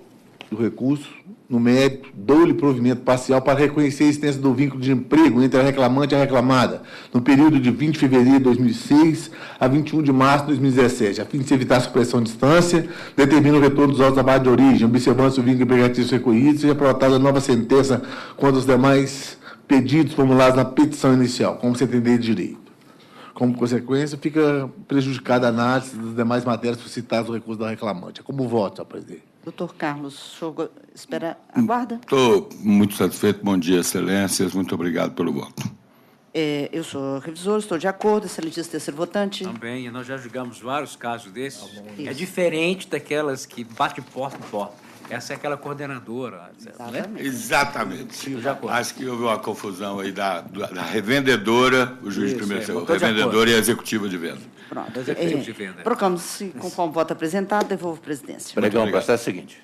S11: o recurso, no mérito, dou-lhe provimento parcial para reconhecer a existência do vínculo de emprego entre a reclamante e a reclamada, no período de 20 de fevereiro de 2006 a 21 de março de 2017, a fim de se evitar a supressão de distância, determina o retorno dos autos da trabalho de origem, observando-se o vínculo empregatício recolhido, seja aprotada nova sentença quanto aos demais pedidos formulados na petição inicial, como se entender de direito. Como consequência, fica prejudicada a análise das demais matérias suscitadas no recurso da reclamante. É como voto, senhor presidente.
S2: Doutor Carlos, o senhor aguarda?
S14: Estou muito satisfeito. Bom dia, excelências. Muito obrigado pelo voto.
S2: Eu sou revisor, estou de acordo. Excelentíssimo terceiro votante.
S5: Também, e nós já julgamos vários casos desses. É diferente daquelas que bate porta em porta. Essa é aquela coordenadora, né?
S14: Exatamente. Acho que houve uma confusão aí da revendedora, o juiz de primeiro, revendedora e a executiva de venda.
S2: Pronto. Proclamo-se conforme voto apresentado, devolvo a presidência.
S1: Pregão, o processo seguinte.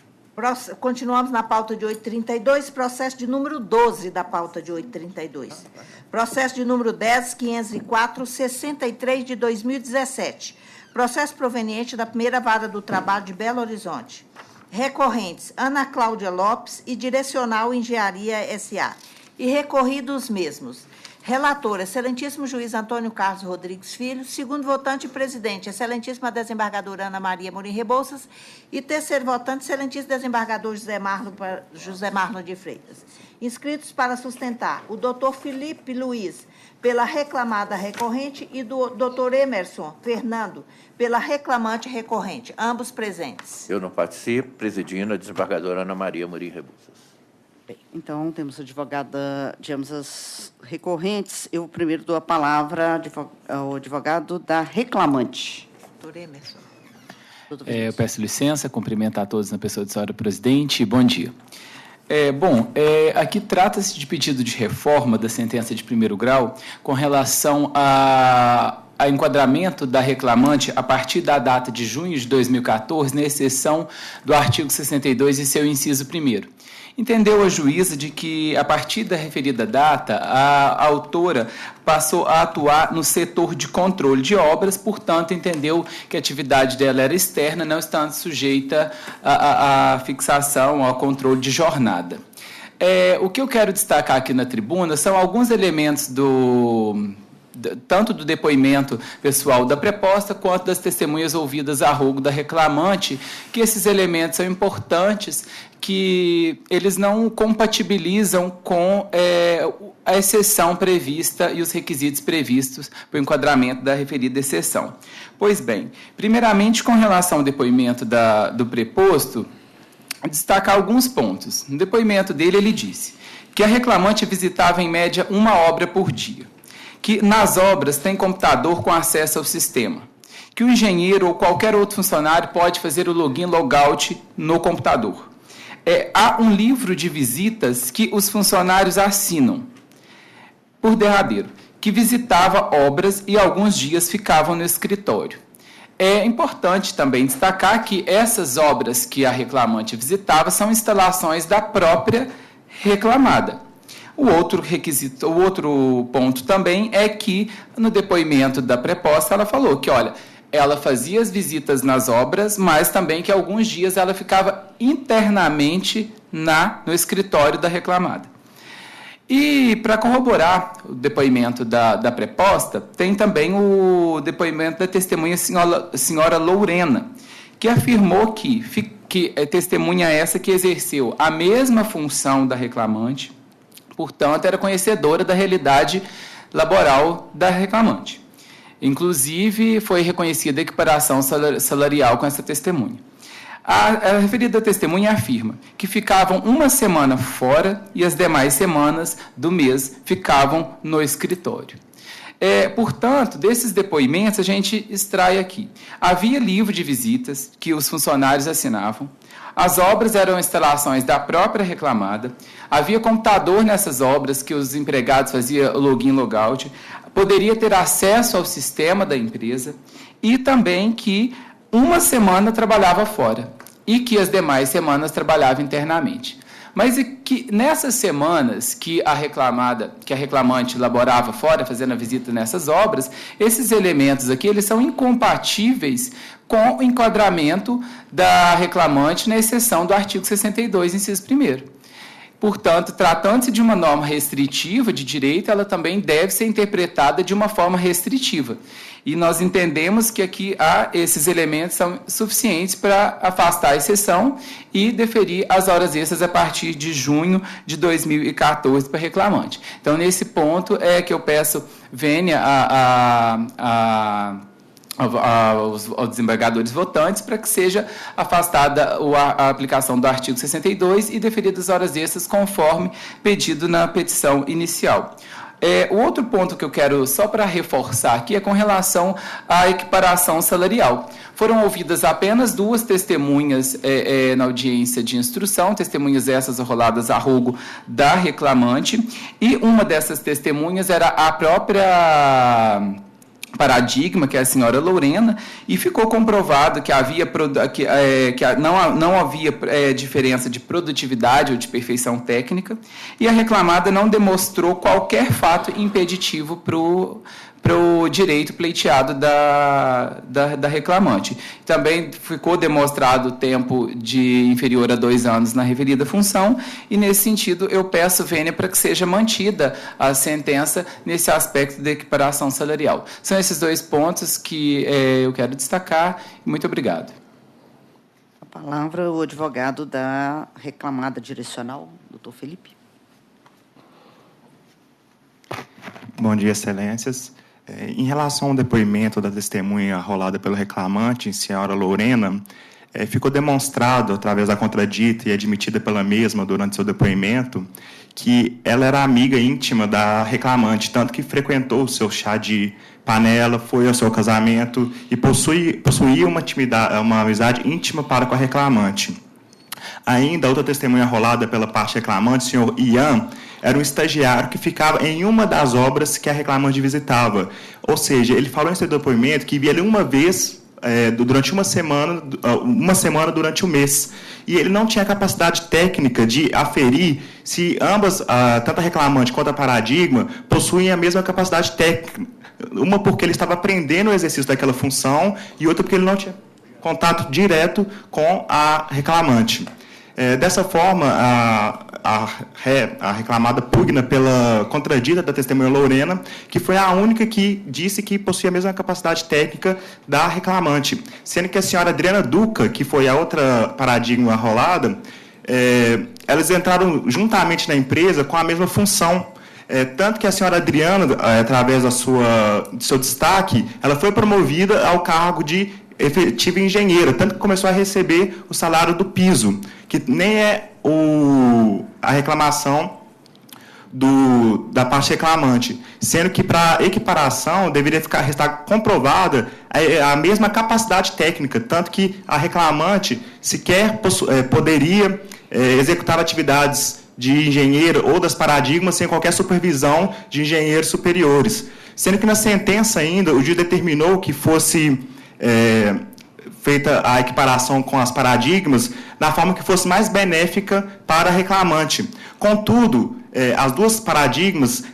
S3: Continuamos na pauta de 832, processo de número 12 da pauta de 832. Processo de número 10.504, 63 de 2017. Processo proveniente da primeira vara do trabalho de Belo Horizonte. Recorrentes, Ana Cláudia Lopes e Direcional Engenharia S.A. E recorridos mesmos. Relator, excelentíssimo juiz Antônio Carlos Rodrigues Filho. Segundo votante e presidente, excelentíssima desembargadora Ana Maria Morim Rebouças. E terceiro votante, excelentíssimo desembargador José Marlon de Freitas. Inscritos para sustentar o doutor Felipe Luiz, pela reclamada recorrente, e do doutor Emerson Fernando, pela reclamante recorrente, ambos presentes.
S1: Eu não participo, presidindo a desembargadora Ana Maria Morim Rebouças.
S2: Bem, então, temos a advogada de ambas as recorrentes. Eu primeiro dou a palavra ao advogado da reclamante.
S3: Doutor Emerson.
S15: Eu peço licença, cumprimento a todos na pessoa da senhora presidente. Bom dia. Aqui trata-se de pedido de reforma da sentença de primeiro grau com relação a enquadramento da reclamante a partir da data de junho de 2014, na exceção do artigo 62 e seu inciso 1º. Entendeu a juíza de que, a partir da referida data, a autora passou a atuar no setor de controle de obras, portanto, entendeu que a atividade dela era externa, não estando sujeita à fixação, ao controle de jornada. O que eu quero destacar aqui na tribuna são alguns elementos tanto do depoimento pessoal da preposta quanto das testemunhas ouvidas a rogo da reclamante, que esses elementos são importantes, que eles não compatibilizam com a exceção prevista e os requisitos previstos para o enquadramento da referida exceção. Pois bem, primeiramente, com relação ao depoimento do preposto, destacar alguns pontos. No depoimento dele, ele disse que a reclamante visitava, em média, uma obra por dia, que nas obras tem computador com acesso ao sistema, que o engenheiro ou qualquer outro funcionário pode fazer o login logout no computador. Há um livro de visitas que os funcionários assinam por derradeiro, que visitava obras e alguns dias ficavam no escritório. É importante também destacar que essas obras que a reclamante visitava são instalações da própria reclamada. O outro ponto também é que, no depoimento da preposta, ela falou que, ela fazia as visitas nas obras, mas também que alguns dias ela ficava internamente no escritório da reclamada. E, para corroborar o depoimento da preposta, tem também o depoimento da testemunha senhora Lourena, que afirmou que testemunha essa que exerceu a mesma função da reclamante, portanto, era conhecedora da realidade laboral da reclamante. Inclusive, foi reconhecida a equiparação salarial com essa testemunha. A referida testemunha afirma que ficavam uma semana fora e as demais semanas do mês ficavam no escritório. Portanto, desses depoimentos, a gente extrai aqui. Havia livro de visitas que os funcionários assinavam. As obras eram instalações da própria reclamada. Havia computador nessas obras que os empregados faziam login logout. Poderia ter acesso ao sistema da empresa. E também que uma semana trabalhava fora e que as demais semanas trabalhava internamente. Mas e que nessas semanas que a reclamante laborava fora, fazendo a visita nessas obras, esses elementos aqui eles são incompatíveis com o enquadramento da reclamante na exceção do artigo 62, inciso 1º. Portanto, tratando-se de uma norma restritiva de direito, ela também deve ser interpretada de uma forma restritiva. E nós entendemos que aqui esses elementos são suficientes para afastar a exceção e deferir as horas extras a partir de junho de 2014 para reclamante. Então, nesse ponto é que eu peço vênia aos desembargadores votantes para que seja afastada a aplicação do artigo 62 e deferidas horas extras conforme pedido na petição inicial. O outro ponto que eu quero, só para reforçar aqui, é com relação à equiparação salarial. Foram ouvidas apenas 2 testemunhas na audiência de instrução, testemunhas essas roladas a rogo da reclamante, e uma dessas testemunhas era a própria Paradigma, que é a senhora Lorena, e ficou comprovado que não havia diferença de produtividade ou de perfeição técnica, e a reclamada não demonstrou qualquer fato impeditivo para o direito pleiteado da reclamante. Também ficou demonstrado o tempo inferior a 2 anos na referida função, e, nesse sentido, eu peço, vênia, para que seja mantida a sentença nesse aspecto da equiparação salarial. São esses 2 pontos que eu quero destacar. Muito obrigado.
S2: A palavra, o advogado da reclamada direcional, doutor Felipe.
S16: Bom dia, excelências. Em relação ao depoimento da testemunha rolada pelo reclamante, senhora Lorena, ficou demonstrado, através da contradita e admitida pela mesma durante seu depoimento, que ela era amiga íntima da reclamante, tanto que frequentou o seu chá de panela, foi ao seu casamento e possuía uma amizade íntima para com a reclamante. Ainda, outra testemunha rolada pela parte reclamante, o senhor Ian, era um estagiário que ficava em uma das obras que a reclamante visitava. Ou seja, ele falou em seu depoimento que via ele uma vez durante uma semana durante o mês. E ele não tinha capacidade técnica de aferir se ambas, tanto a reclamante quanto a Paradigma, possuem a mesma capacidade técnica. Uma porque ele estava aprendendo o exercício daquela função e outra porque ele não tinha contato direto com a reclamante. Dessa forma, a reclamada pugna pela contradita da testemunha Lorena, que foi a única que disse que possuía a mesma capacidade técnica da reclamante, sendo que a senhora Adriana Duca, que foi a outra Paradigma rolada, elas entraram juntamente na empresa com a mesma função. Tanto que a senhora Adriana, através do seu destaque, ela foi promovida ao cargo de efetiva engenheira, tanto que começou a receber o salário do piso, que nem é a reclamação da parte reclamante, sendo que para equiparação deveria restar comprovada a mesma capacidade técnica, tanto que a reclamante sequer poderia executar atividades de engenheiro ou das Paradigmas sem qualquer supervisão de engenheiros superiores, sendo que na sentença ainda o juiz determinou que fosse feita a equiparação com as Paradigmas na forma que fosse mais benéfica para a reclamante. Contudo, as 2 Paradigmas,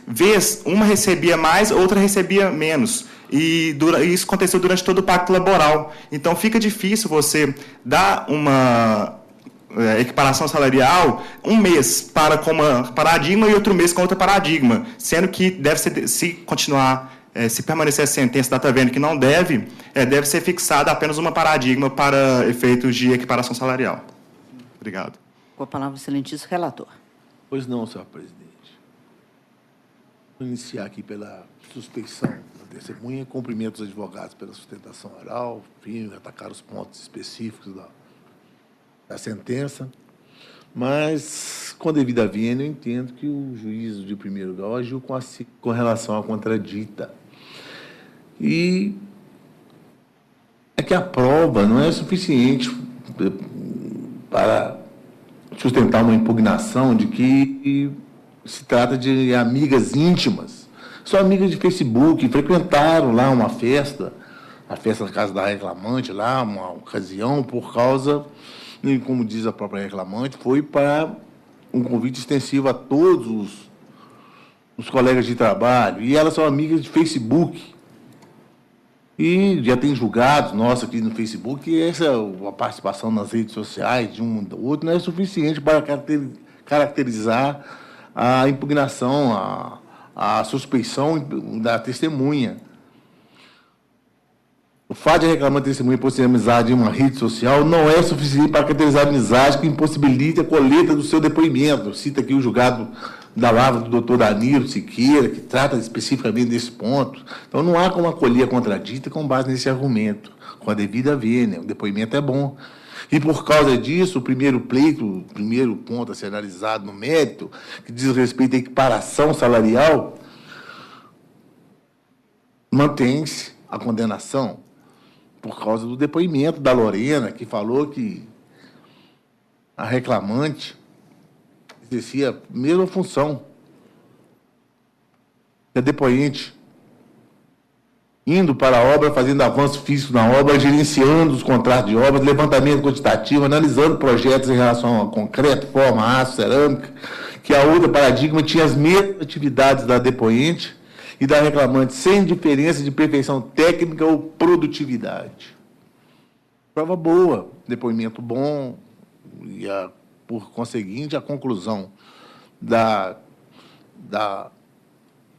S16: uma recebia mais, outra recebia menos. E isso aconteceu durante todo o pacto laboral. Então, fica difícil você dar uma equiparação salarial um mês com uma Paradigma e outro mês com outra Paradigma, sendo que deve ser, se permanecer a sentença data vênia que não deve ser fixada apenas uma Paradigma para efeitos de equiparação salarial. Obrigado.
S2: Com a palavra, excelentíssimo relator.
S11: Pois não, senhor presidente. Vou iniciar aqui pela suspeição da testemunha, cumprimento os advogados pela sustentação oral, firme, atacar os pontos específicos da sentença, mas, com devida vênia, eu entendo que o juízo de primeiro grau agiu com relação à contradita. E é que a prova não é suficiente para sustentar uma impugnação de que se trata de amigas íntimas. São amigas de Facebook, frequentaram lá uma festa, a festa na casa da reclamante, lá, uma ocasião, por causa, como diz a própria reclamante, foi para um convite extensivo a todos os colegas de trabalho, e elas são amigas de Facebook. E já tem julgados nossos aqui no Facebook, e a participação nas redes sociais de um do outro não é suficiente para caracterizar a impugnação, a suspeição da testemunha. O fato de reclamar testemunha possuir amizade em uma rede social não é suficiente para caracterizar a amizade que impossibilita a coleta do seu depoimento. Cita aqui o julgado da lavra do doutor Danilo Siqueira, que trata especificamente desse ponto. Então, não há como acolher a contradita com base nesse argumento, com a devida vênia. O depoimento é bom. E, por causa disso, o primeiro ponto a ser analisado no mérito, que diz respeito à equiparação salarial, mantém-se a condenação por causa do depoimento da Lorena, que falou que a reclamante exercia a mesma função que a depoente, indo para a obra, fazendo avanço físico na obra, gerenciando os contratos de obras, levantamento quantitativo, analisando projetos em relação a concreto, forma, aço, cerâmica, que a outra paradigma tinha as mesmas atividades da depoente e da reclamante, sem diferença de perfeição técnica ou produtividade. Prova boa, depoimento bom, e, por conseguinte, a conclusão da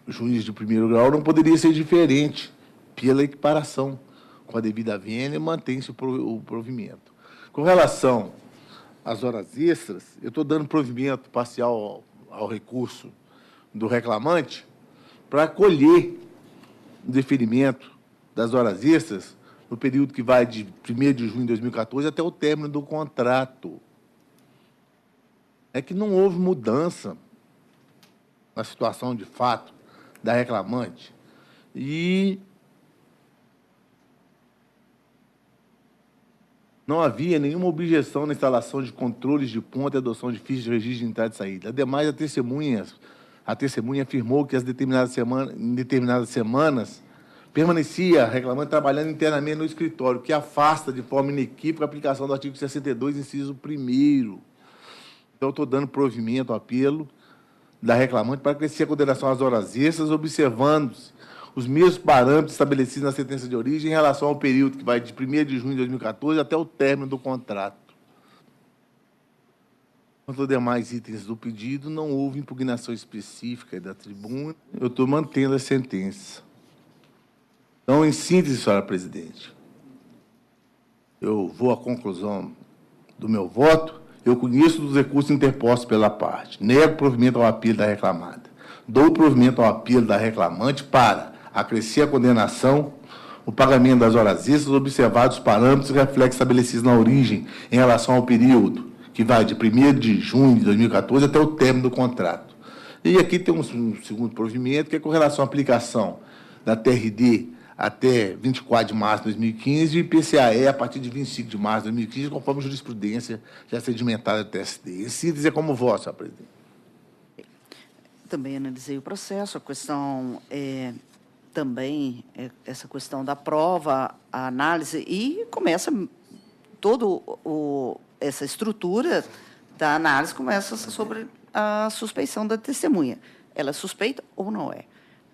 S11: juiz de primeiro grau não poderia ser diferente, pela equiparação com a devida vênia, mantém-se o provimento. Com relação às horas extras, eu estou dando provimento parcial ao recurso do reclamante para acolher o deferimento das horas extras no período que vai de 1º de junho de 2014 até o término do contrato. É que não houve mudança na situação de fato da reclamante e não havia nenhuma objeção na instalação de controles de ponto e adoção de fichas de registro de entrada e saída. Ademais, a testemunha afirmou que em determinadas semanas permanecia reclamante trabalhando internamente no escritório, que afasta de forma inequívoca a aplicação do artigo 62, inciso 1º. Então, estou dando provimento ao apelo da reclamante para crescer a condenação às horas extras, observando-se os mesmos parâmetros estabelecidos na sentença de origem em relação ao período que vai de 1º de junho de 2014 até o término do contrato. Quanto aos demais itens do pedido, não houve impugnação específica da tribuna. Eu estou mantendo a sentença. Então, em síntese, senhora presidente, eu vou à conclusão do meu voto. Eu conheço dos recursos interpostos pela parte. Nego provimento ao apelo da reclamada. Dou provimento ao apelo da reclamante para acrescer a condenação, o pagamento das horas extras, observados os parâmetros e reflexos estabelecidos na origem em relação ao período que vai de 1º de junho de 2014 até o término do contrato. E aqui tem um segundo provimento, que é com relação à aplicação da TRD até 24 de março de 2015 e IPCAE a partir de 25 de março de 2015, conforme jurisprudência já sedimentada do TSD. Em síntese, é como voto, senhora presidente.
S2: Também analisei o processo, a questão também essa questão da prova, a análise, e começa essa estrutura da análise começa sobre a suspeição da testemunha. Ela é suspeita ou não é?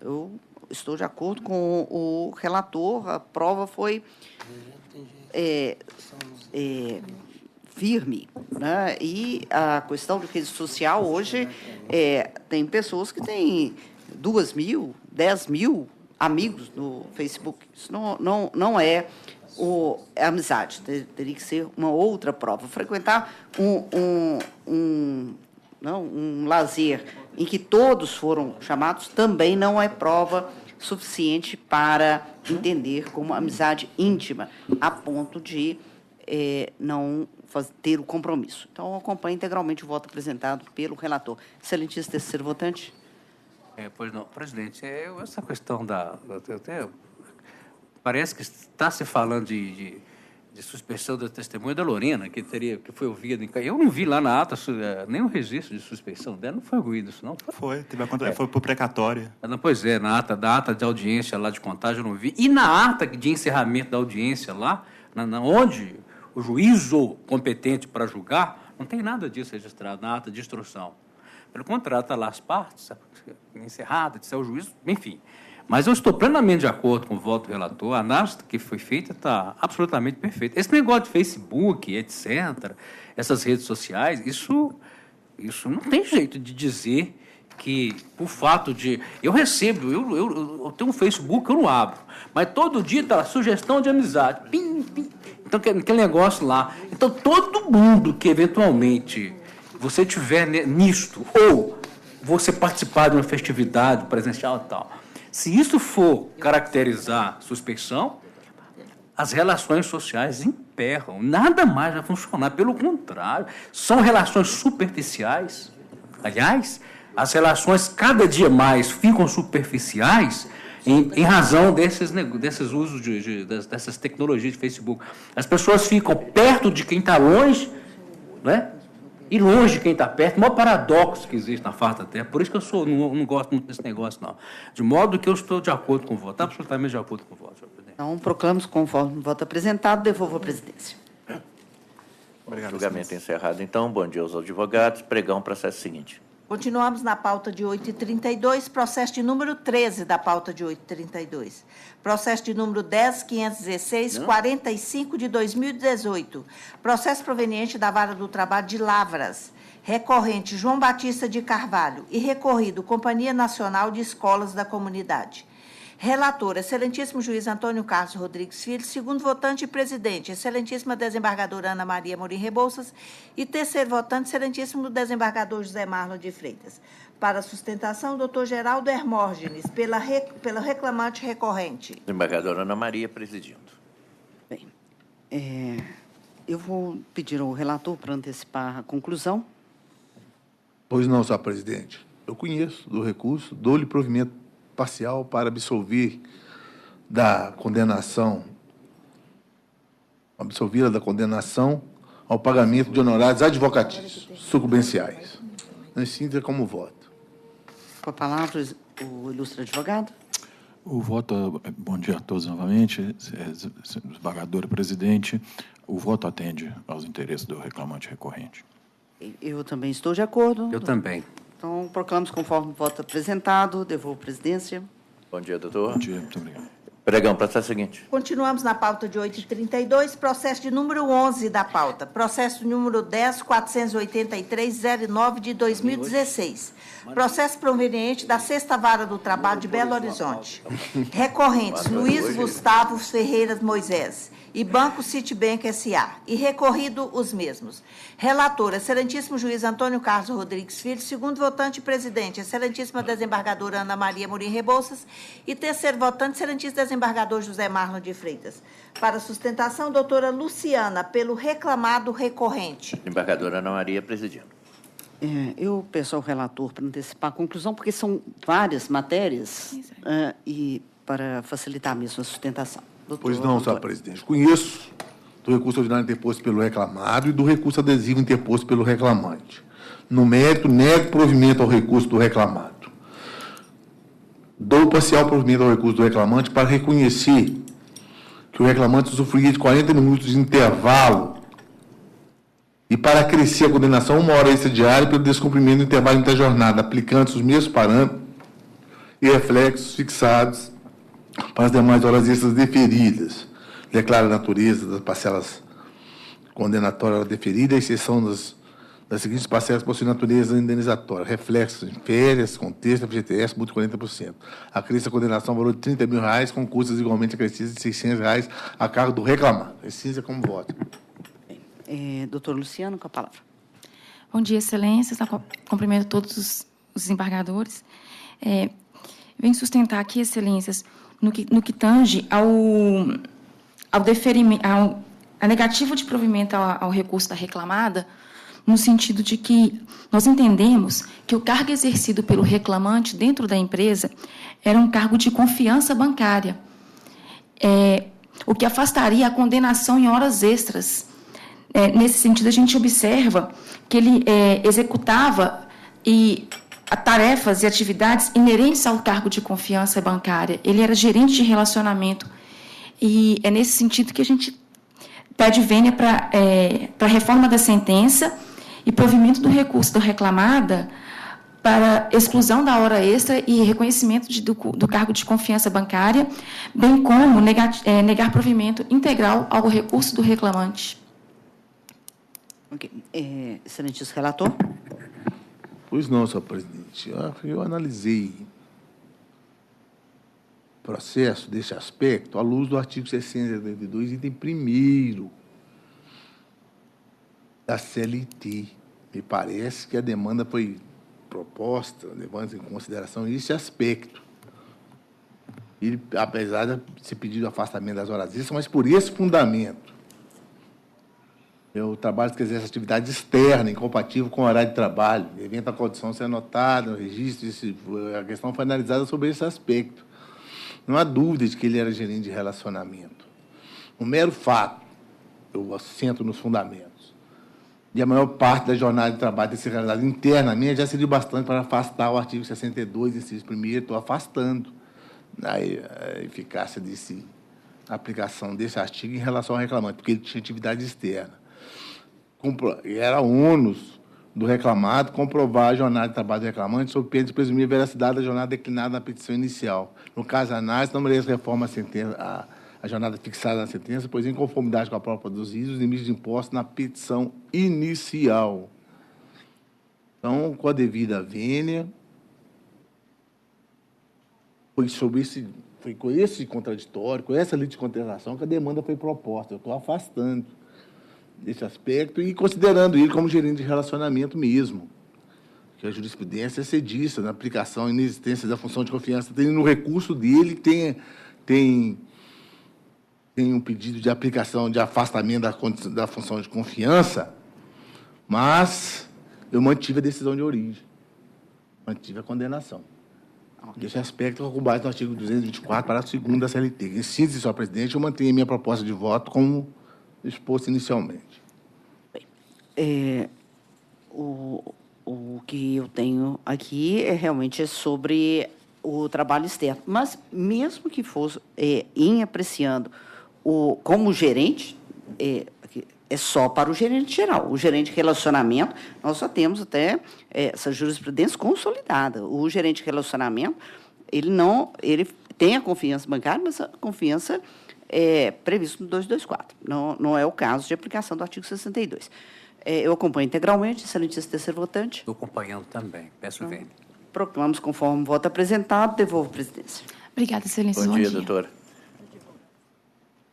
S2: Eu estou de acordo com o relator, a prova foi firme, né? E a questão de rede social, hoje, tem pessoas que têm 2.000, 10.000 amigos no Facebook. Isso não é amizade, teria que ser uma outra prova. Frequentar um lazer em que todos foram chamados também não é prova suficiente para entender como amizade íntima, a ponto de não ter o compromisso. Então, eu acompanho integralmente o voto apresentado pelo relator. Excelentíssimo terceiro votante.
S5: Pois não, presidente, essa questão parece que está se falando de suspeição da testemunha da Lorena, que foi ouvida em... Eu não vi lá na ata nenhum registro de suspeição dela, não foi ouvido isso, não?
S16: Foi por precatória.
S5: Pois é, na ata de audiência lá de contagem eu não vi. E na ata de encerramento da audiência lá, onde o juízo competente para julgar, não tem nada disso registrado na ata de instrução. Pelo contrário, está lá as partes, encerrada, disse o juízo, enfim. Mas eu estou plenamente de acordo com o voto do relator, a análise que foi feita está absolutamente perfeita. Esse negócio de Facebook, etc., essas redes sociais, isso não tem jeito de dizer que, por fato de... Eu recebo, eu tenho um Facebook, eu não abro, mas todo dia está sugestão de amizade. Pim, pim. Então, aquele negócio lá. Então, todo mundo que, eventualmente, você tiver nisto, ou você participar de uma festividade presencial e tal, se isso for caracterizar suspeição, as relações sociais emperram. Nada mais vai funcionar. Pelo contrário, são relações superficiais. Aliás, as relações cada dia mais ficam superficiais em razão desses usos dessas tecnologias de Facebook. As pessoas ficam perto de quem está longe, né? E longe de quem está perto. O maior paradoxo que existe na face da Terra. Por isso que eu não gosto muito desse negócio, não. De modo que eu estou de acordo com o voto, absolutamente de acordo com o voto, senhor presidente.
S2: Então, proclamo conforme o voto apresentado, devolvo a presidência.
S1: Obrigado. Julgamento encerrado. Então, bom dia aos advogados. Pregão, processo seguinte.
S3: Continuamos na pauta de 8h32, processo de número 13 da pauta de 8h32. Processo de número 10.516, 45 de 2018. Processo proveniente da Vara do Trabalho de Lavras. Recorrente João Batista de Carvalho e recorrido Companhia Nacional de Escolas da Comunidade. Relator, excelentíssimo juiz Antônio Carlos Rodrigues Filho, segundo votante e presidente, excelentíssima desembargadora Ana Maria Morim Rebouças e terceiro votante, excelentíssimo desembargador José Marlon de Freitas. Para sustentação, doutor Geraldo Hermógenes, pela reclamante recorrente.
S1: Desembargadora Ana Maria, presidindo.
S2: Bem, eu vou pedir ao relator para antecipar a conclusão.
S11: Pois não, senhor presidente. Eu conheço do recurso, dou-lhe provimento parcial para absolver da condenação, ao pagamento de honorários advocatícios sucumbenciais. Em síntese, como voto.
S2: Com a palavra, o ilustre advogado.
S17: O voto, bom dia a todos novamente, desembargador e presidente, o voto atende aos interesses do reclamante recorrente.
S2: Eu também estou de acordo.
S5: Eu também.
S2: Então, proclamo conforme o voto apresentado, devolvo a presidência.
S1: Bom dia, doutor.
S17: Bom dia, muito obrigado.
S1: Pregão, processo seguinte.
S3: Continuamos na pauta de 8h32, processo de número 11 da pauta, processo de número 10.483.09 de 2016. Processo proveniente da 6ª Vara do Trabalho de Belo Horizonte. Recorrentes Luiz Gustavo Ferreira Moisés e Banco Citibank S.A. e recorrido os mesmos. Relator, excelentíssimo juiz Antônio Carlos Rodrigues Filho, segundo votante e presidente, excelentíssima desembargadora Ana Maria Morim Rebouças e terceiro votante, excelentíssimo desembargador José Marlon de Freitas. Para sustentação, doutora Luciana, pelo reclamado recorrente.
S1: Desembargadora Ana Maria, presidindo.
S2: Eu peço ao relator para antecipar a conclusão, porque são várias matérias e para facilitar mesmo a sustentação. Doutor,
S11: pois não, senhor presidente. Conheço do recurso ordinário interposto pelo reclamado e do recurso adesivo interposto pelo reclamante. No mérito, nego provimento ao recurso do reclamado. Dou parcial provimento ao recurso do reclamante para reconhecer que o reclamante usufruía de 40 minutos de intervalo e para acrescer a condenação 1 hora extra diária pelo descumprimento do intervalo interjornada, aplicando os mesmos parâmetros e reflexos fixados para as demais horas extras deferidas. Declara a natureza das parcelas condenatórias deferidas, a exceção das seguintes parcelas possuem natureza indenizatória. Reflexos em férias, contexto, FGTS, multa de 40%. Acresce a condenação ao valor de R$ 30.000, com custas igualmente acrescidas de R$ 600 a cargo do reclamado. Precisa como voto.
S2: Doutor Luciano, com a palavra.
S9: Bom dia, excelências. Cumprimento todos os desembargadores. Venho sustentar aqui, excelências, no que tange ao deferimento, a negativa de provimento ao recurso da reclamada, no sentido de que nós entendemos que o cargo exercido pelo reclamante dentro da empresa era um cargo de confiança bancária, o que afastaria a condenação em horas extras. Nesse sentido, a gente observa que ele executava tarefas e atividades inerentes ao cargo de confiança bancária. Ele era gerente de relacionamento. E é nesse sentido que a gente pede vênia para a reforma da sentença e provimento do recurso da reclamada para exclusão da hora extra e reconhecimento do cargo de confiança bancária, bem como negar provimento integral ao recurso do reclamante.
S2: Ok. Excelentíssimo relator.
S11: Pois não, senhor presidente. Eu analisei o processo desse aspecto à luz do artigo 672, item 1º da CLT. Me parece que a demanda foi proposta, levando em consideração esse aspecto. E, apesar de ser pedido afastamento das horas extras, mas por esse fundamento. Eu trabalho que exerce atividade externa, incompatível com o horário de trabalho. Evento a condição ser anotada, o registro, a questão foi analisada sobre esse aspecto. Não há dúvida de que ele era gerente de relacionamento. Um mero fato, eu assento nos fundamentos, e a maior parte da jornada de trabalho ter sido realizada internamente já seria bastante para afastar o artigo 62, inciso 1º, estou afastando a eficácia a aplicação desse artigo em relação ao reclamante, porque ele tinha atividade externa. E era ônus do reclamado comprovar a jornada de trabalho do reclamante sob pena de presumir a veracidade da jornada declinada na petição inicial. No caso da análise, não merece reforma a jornada fixada na sentença, pois em conformidade com a própria dos risos, os limites de imposto na petição inicial. Então, com a devida vênia, foi com esse contraditório, com essa lei de contestação que a demanda foi proposta. Eu estou afastando desse aspecto e considerando ele como gerente de relacionamento mesmo, que a jurisprudência é cedista na aplicação e inexistência da função de confiança. Tem no recurso dele, tem um pedido de aplicação de afastamento da função de confiança, mas eu mantive a decisão de origem, mantive a condenação. Desse aspecto, com base no artigo 224, parágrafo 2º da CLT. Em síntese, senhor presidente, eu mantenho a minha proposta de voto como exposto inicialmente.
S2: O que eu tenho aqui é realmente sobre o trabalho externo. Mas, mesmo que fosse em apreciando como gerente, é só para o gerente geral. O gerente de relacionamento, nós só temos até essa jurisprudência consolidada. O gerente de relacionamento, ele tem a confiança bancária, mas a confiança é prevista no 224. Não é o caso de aplicação do artigo 62. Eu acompanho integralmente, excelentíssimo terceiro votante.
S5: Estou acompanhando também. Peço vênia.
S2: Proclamamos conforme o voto apresentado. Devolvo a presidência.
S9: Obrigada, excelência.
S1: Bom dia, doutora.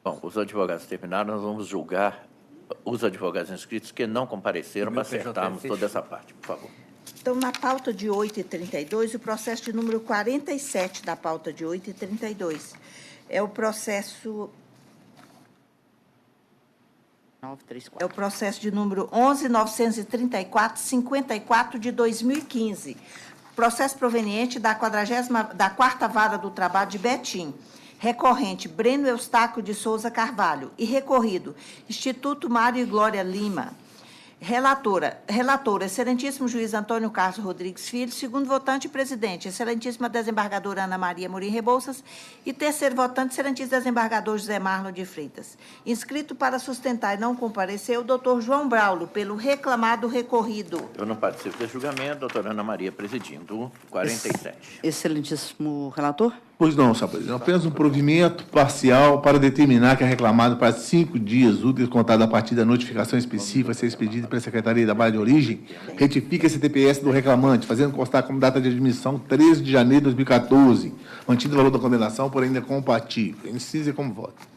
S1: Bom, os advogados terminaram, nós vamos julgar os advogados inscritos que não compareceram para acertarmos toda essa parte, por favor.
S3: Então, na pauta de 8h32, o processo de número 47 da pauta de 8h32 é o processo... É o processo de número 11.934/54 de 2015. Processo proveniente da 44ª Vara do Trabalho de Betim. Recorrente, Breno Eustáquio de Souza Carvalho. E recorrido, Instituto Mário e Glória Lima. Relator, excelentíssimo juiz Antônio Carlos Rodrigues Filho. Segundo votante, presidente, excelentíssima desembargadora Ana Maria Morim Rebouças. E terceiro votante, excelentíssimo desembargador José Marlon de Freitas. Inscrito para sustentar e não compareceu, o doutor João Braulio, pelo reclamado recorrido.
S1: Eu não participo desse julgamento, doutora Ana Maria presidindo. 47.
S2: Excelentíssimo relator.
S11: Pois não, senhor presidente. Apenas um provimento parcial para determinar que é reclamado para 5 dias úteis, contado a partir da notificação específica a ser expedida pela Secretaria da Vara de Origem, retifica esse TPS do reclamante, fazendo constar como data de admissão 13 de janeiro de 2014, mantido o valor da condenação, porém ainda compatível. Incise como voto.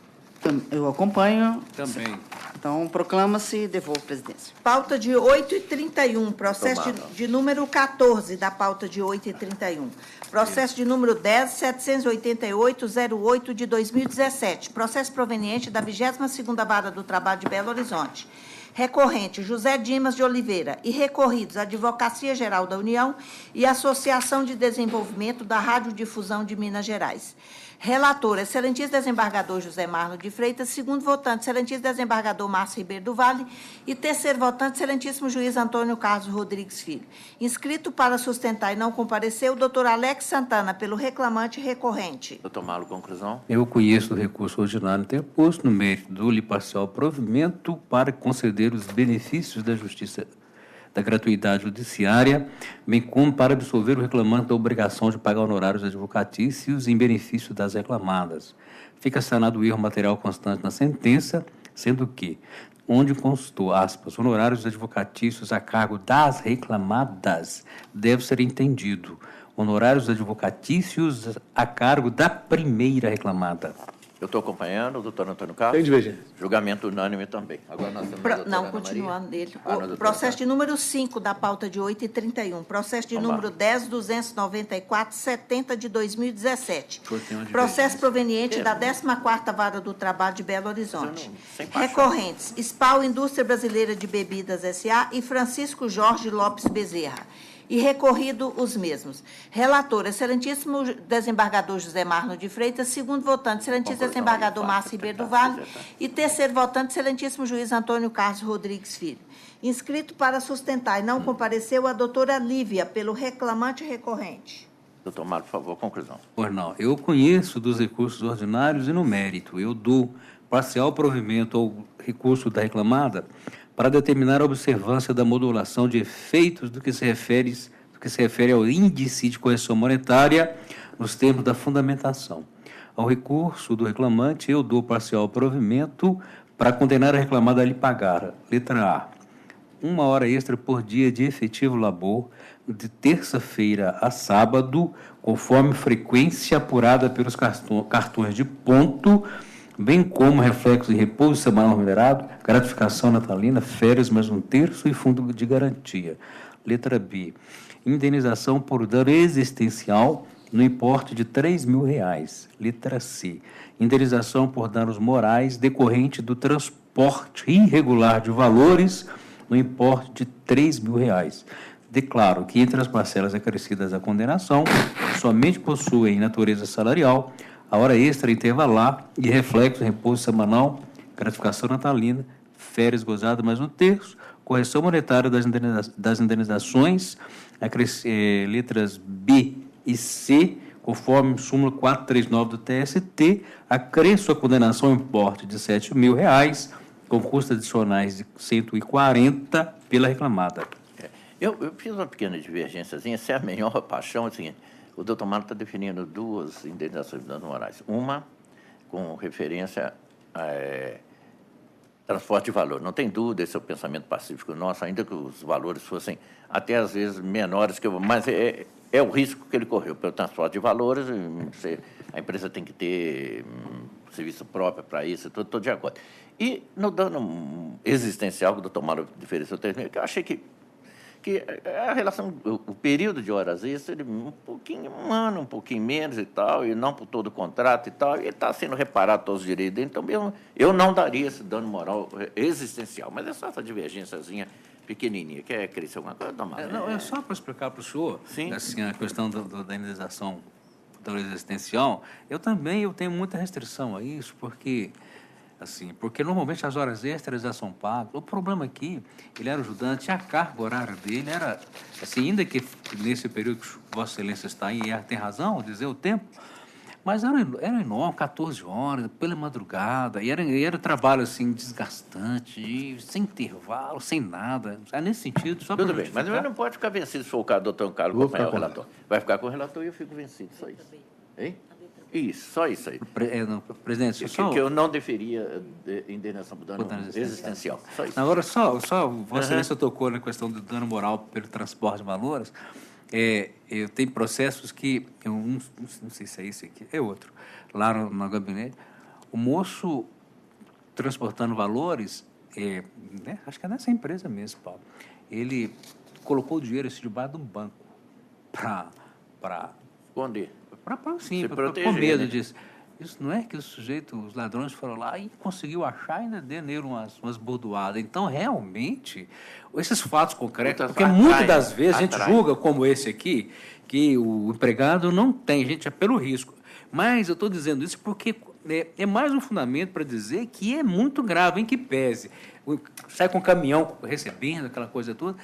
S2: Eu acompanho.
S5: Também.
S2: Então, proclama-se e devolvo a presidência.
S3: Pauta de 8h31, processo de número 14 da pauta de 8h31. Processo de número 10.788.08 de 2017. Processo proveniente da 22ª Vara do Trabalho de Belo Horizonte. Recorrente, José Dimas de Oliveira. E recorridos, Advocacia Geral da União e Associação de Desenvolvimento da Radiodifusão de Minas Gerais. Relator, excelentíssimo desembargador José Marlon de Freitas. Segundo votante, excelentíssimo desembargador Márcio Ribeiro do Vale. E terceiro votante, excelentíssimo juiz Antônio Carlos Rodrigues Filho. Inscrito para sustentar e não compareceu, o doutor Alex Santana, pelo reclamante recorrente.
S1: Doutor Marlon, conclusão.
S5: Eu conheço o recurso ordinário interposto no mérito do parcial provimento para conceder os benefícios da justiça da gratuidade judiciária, bem como para absolver o reclamante da obrigação de pagar honorários advocatícios em benefício das reclamadas. Fica sanado o erro material constante na sentença, sendo que, onde constou, aspas, honorários advocatícios a cargo das reclamadas, deve ser entendido, honorários advocatícios a cargo da primeira reclamada.
S1: Eu estou acompanhando, o doutor Antônio Carlos.
S11: Tem divergência.
S1: Julgamento unânime também. Agora nós temos a doutora
S3: Não,
S1: Ana
S3: continuando
S1: Maria.
S3: dele. O processo de número 5 da pauta de 8h31. Processo de número 10.294/70 de 2017. Processo proveniente da 14ª Vara do Trabalho de Belo Horizonte. Recorrentes, SPAL Indústria Brasileira de Bebidas S.A. e Francisco Jorge Lopes Bezerra. e recorrido os mesmos. Relator, excelentíssimo desembargador José Marno de Freitas. Segundo votante, excelentíssimo desembargador Márcio Ribeiro do Vale. E terceiro votante, excelentíssimo juiz Antônio Carlos Rodrigues Filho. Inscrito para sustentar e não compareceu a doutora Lívia, pelo reclamante recorrente.
S1: Doutor Mário, por favor, conclusão.
S5: Pois não, eu conheço dos recursos ordinários e no mérito. Eu dou parcial provimento ao recurso da reclamada para determinar a observância da modulação de efeitos do que se refere ao índice de correção monetária nos termos da fundamentação. Ao recurso do reclamante, eu dou parcial provimento para condenar a reclamada a lhe pagar. Letra A. 1 hora extra por dia de efetivo labor, de terça-feira a sábado, conforme frequência apurada pelos cartões de ponto, bem como reflexo de repouso semanal remunerado, gratificação natalina, férias mais um terço e fundo de garantia. Letra B. Indenização por dano existencial no importe de R$3.000. Letra C. Indenização por danos morais decorrente do transporte irregular de valores no importe de R$3.000. Declaro que entre as parcelas acrescidas à condenação, somente possuem natureza salarial, a hora extra intervalar e reflexo, repouso semanal, gratificação natalina, férias gozadas mais um terço, correção monetária das indenizações, letras B e C, conforme súmula 439 do TST, acresço a condenação em importe de R$7.000, com custos adicionais de 140 pela reclamada.
S1: Eu fiz uma pequena divergênciazinha, se é a melhor paixão, é o seguinte, o doutor Mário está definindo duas indenizações de danos morais. Uma com referência a transporte de valor. Não tem dúvida, esse é o pensamento pacífico nosso, ainda que os valores fossem até às vezes menores, mas é o risco que ele correu pelo transporte de valores, a empresa tem que ter serviço próprio para isso, estou de acordo. E no dano existencial que o doutor Mário diferenciou, que eu achei que a relação, o período de horas extras, um pouquinho, um ano, um pouquinho menos e tal, e não por todo o contrato e tal, e ele está sendo reparado todos os direitos dele, então eu não daria esse dano moral existencial, mas é só essa divergênciazinha pequenininha. Quer crescer alguma coisa, doutor Mário?
S5: Não, é só para explicar para o senhor,
S1: sim,
S5: assim, a questão da indenização do existencial, eu tenho muita restrição a isso, porque normalmente as horas extras já são pagas. O problema aqui, ele era ajudante, a carga horária dele era, assim, ainda que nesse período que Vossa Excelência está aí, tem razão, dizer o tempo, mas era enorme, 14 horas, pela madrugada, e era trabalho, assim, desgastante, sem intervalo, sem nada. Nesse sentido, só
S1: tudo bem, mas não pode ficar vencido se for o caso do doutor Carlos acompanhar o relator. Vai ficar com o relator e eu fico vencido, só isso. Hein? Isso, só isso aí.
S5: Presidente,
S1: que eu não deferia indenização por dano existencial. Só isso.
S5: Agora, Vossa Excelência tocou na questão do dano moral pelo transporte de valores. Tem processos que, eu não sei se é esse aqui, é outro, lá no gabinete, o moço transportando valores, acho que é nessa empresa mesmo, Paulo, ele colocou o dinheiro debaixo de um banco para
S1: esconder.
S5: Com medo disso. Isso não é que os ladrões foram lá e conseguiu achar e ainda deu nele umas bordoadas. Então, realmente, esses fatos concretos, porque muitas das vezes a gente julga, como esse aqui, que o empregado não tem, gente, é pelo risco. Mas eu estou dizendo isso porque é mais um fundamento para dizer que é muito grave, em que pese. Sai com o caminhão recebendo aquela coisa toda.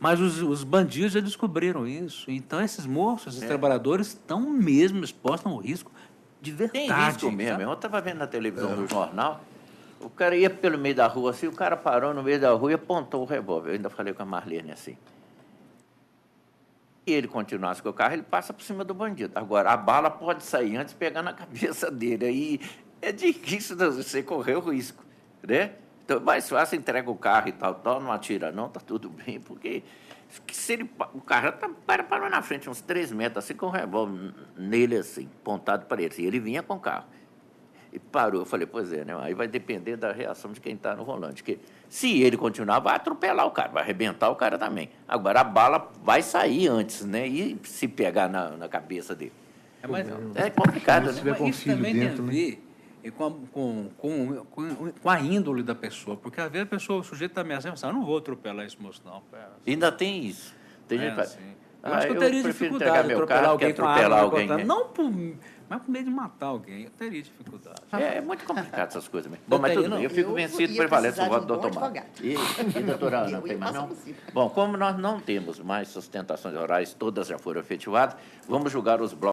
S5: Mas os bandidos já descobriram isso. Então, esses moços, esses trabalhadores, estão mesmo expostos a um risco de verdade.
S1: Tem risco mesmo. Sabe? Eu estava vendo na televisão, no jornal, o cara ia pelo meio da rua assim, o cara parou no meio da rua e apontou o revólver. Eu ainda falei com a Marlene assim. E ele continuasse com o carro, ele passa por cima do bandido. Agora, a bala pode sair antes de pegar na cabeça dele. Aí é difícil você correr o risco, né? Então, mais fácil, entrega o carro e tal, não atira não, tá tudo bem, porque se o carro parou na frente uns 3 metros, assim, com o revólver nele, assim, apontado para ele, assim, ele vinha com o carro. E parou, eu falei, pois é, né, aí vai depender da reação de quem está no volante, que se ele continuar, vai atropelar o cara, vai arrebentar o cara também. Agora, a bala vai sair antes, né, e se pegar na cabeça dele. É complicado, né?
S5: Mas isso também tem a ver com a índole da pessoa, porque às vezes o sujeito está ameaçando, eu não vou atropelar esse moço, não.
S1: Ainda tem isso. Tem gente que fala,
S5: Eu acho que eu teria
S1: prefiro
S5: dificuldade
S1: entregar
S5: de
S1: meu
S5: atropelar
S1: carro,
S5: alguém
S1: que
S5: com a
S1: atropelar
S5: arma
S1: alguém.
S5: cortando. Não mas por medo de matar alguém. Eu teria dificuldade.
S1: É muito complicado essas coisas mesmo. Bom, mas tudo bem, eu fico vencido, prevalece o voto do doutor Mário. E doutora Ana, tem mais não? Bom, como nós não temos mais sustentações orais, todas já foram efetivadas, vamos julgar os blocos.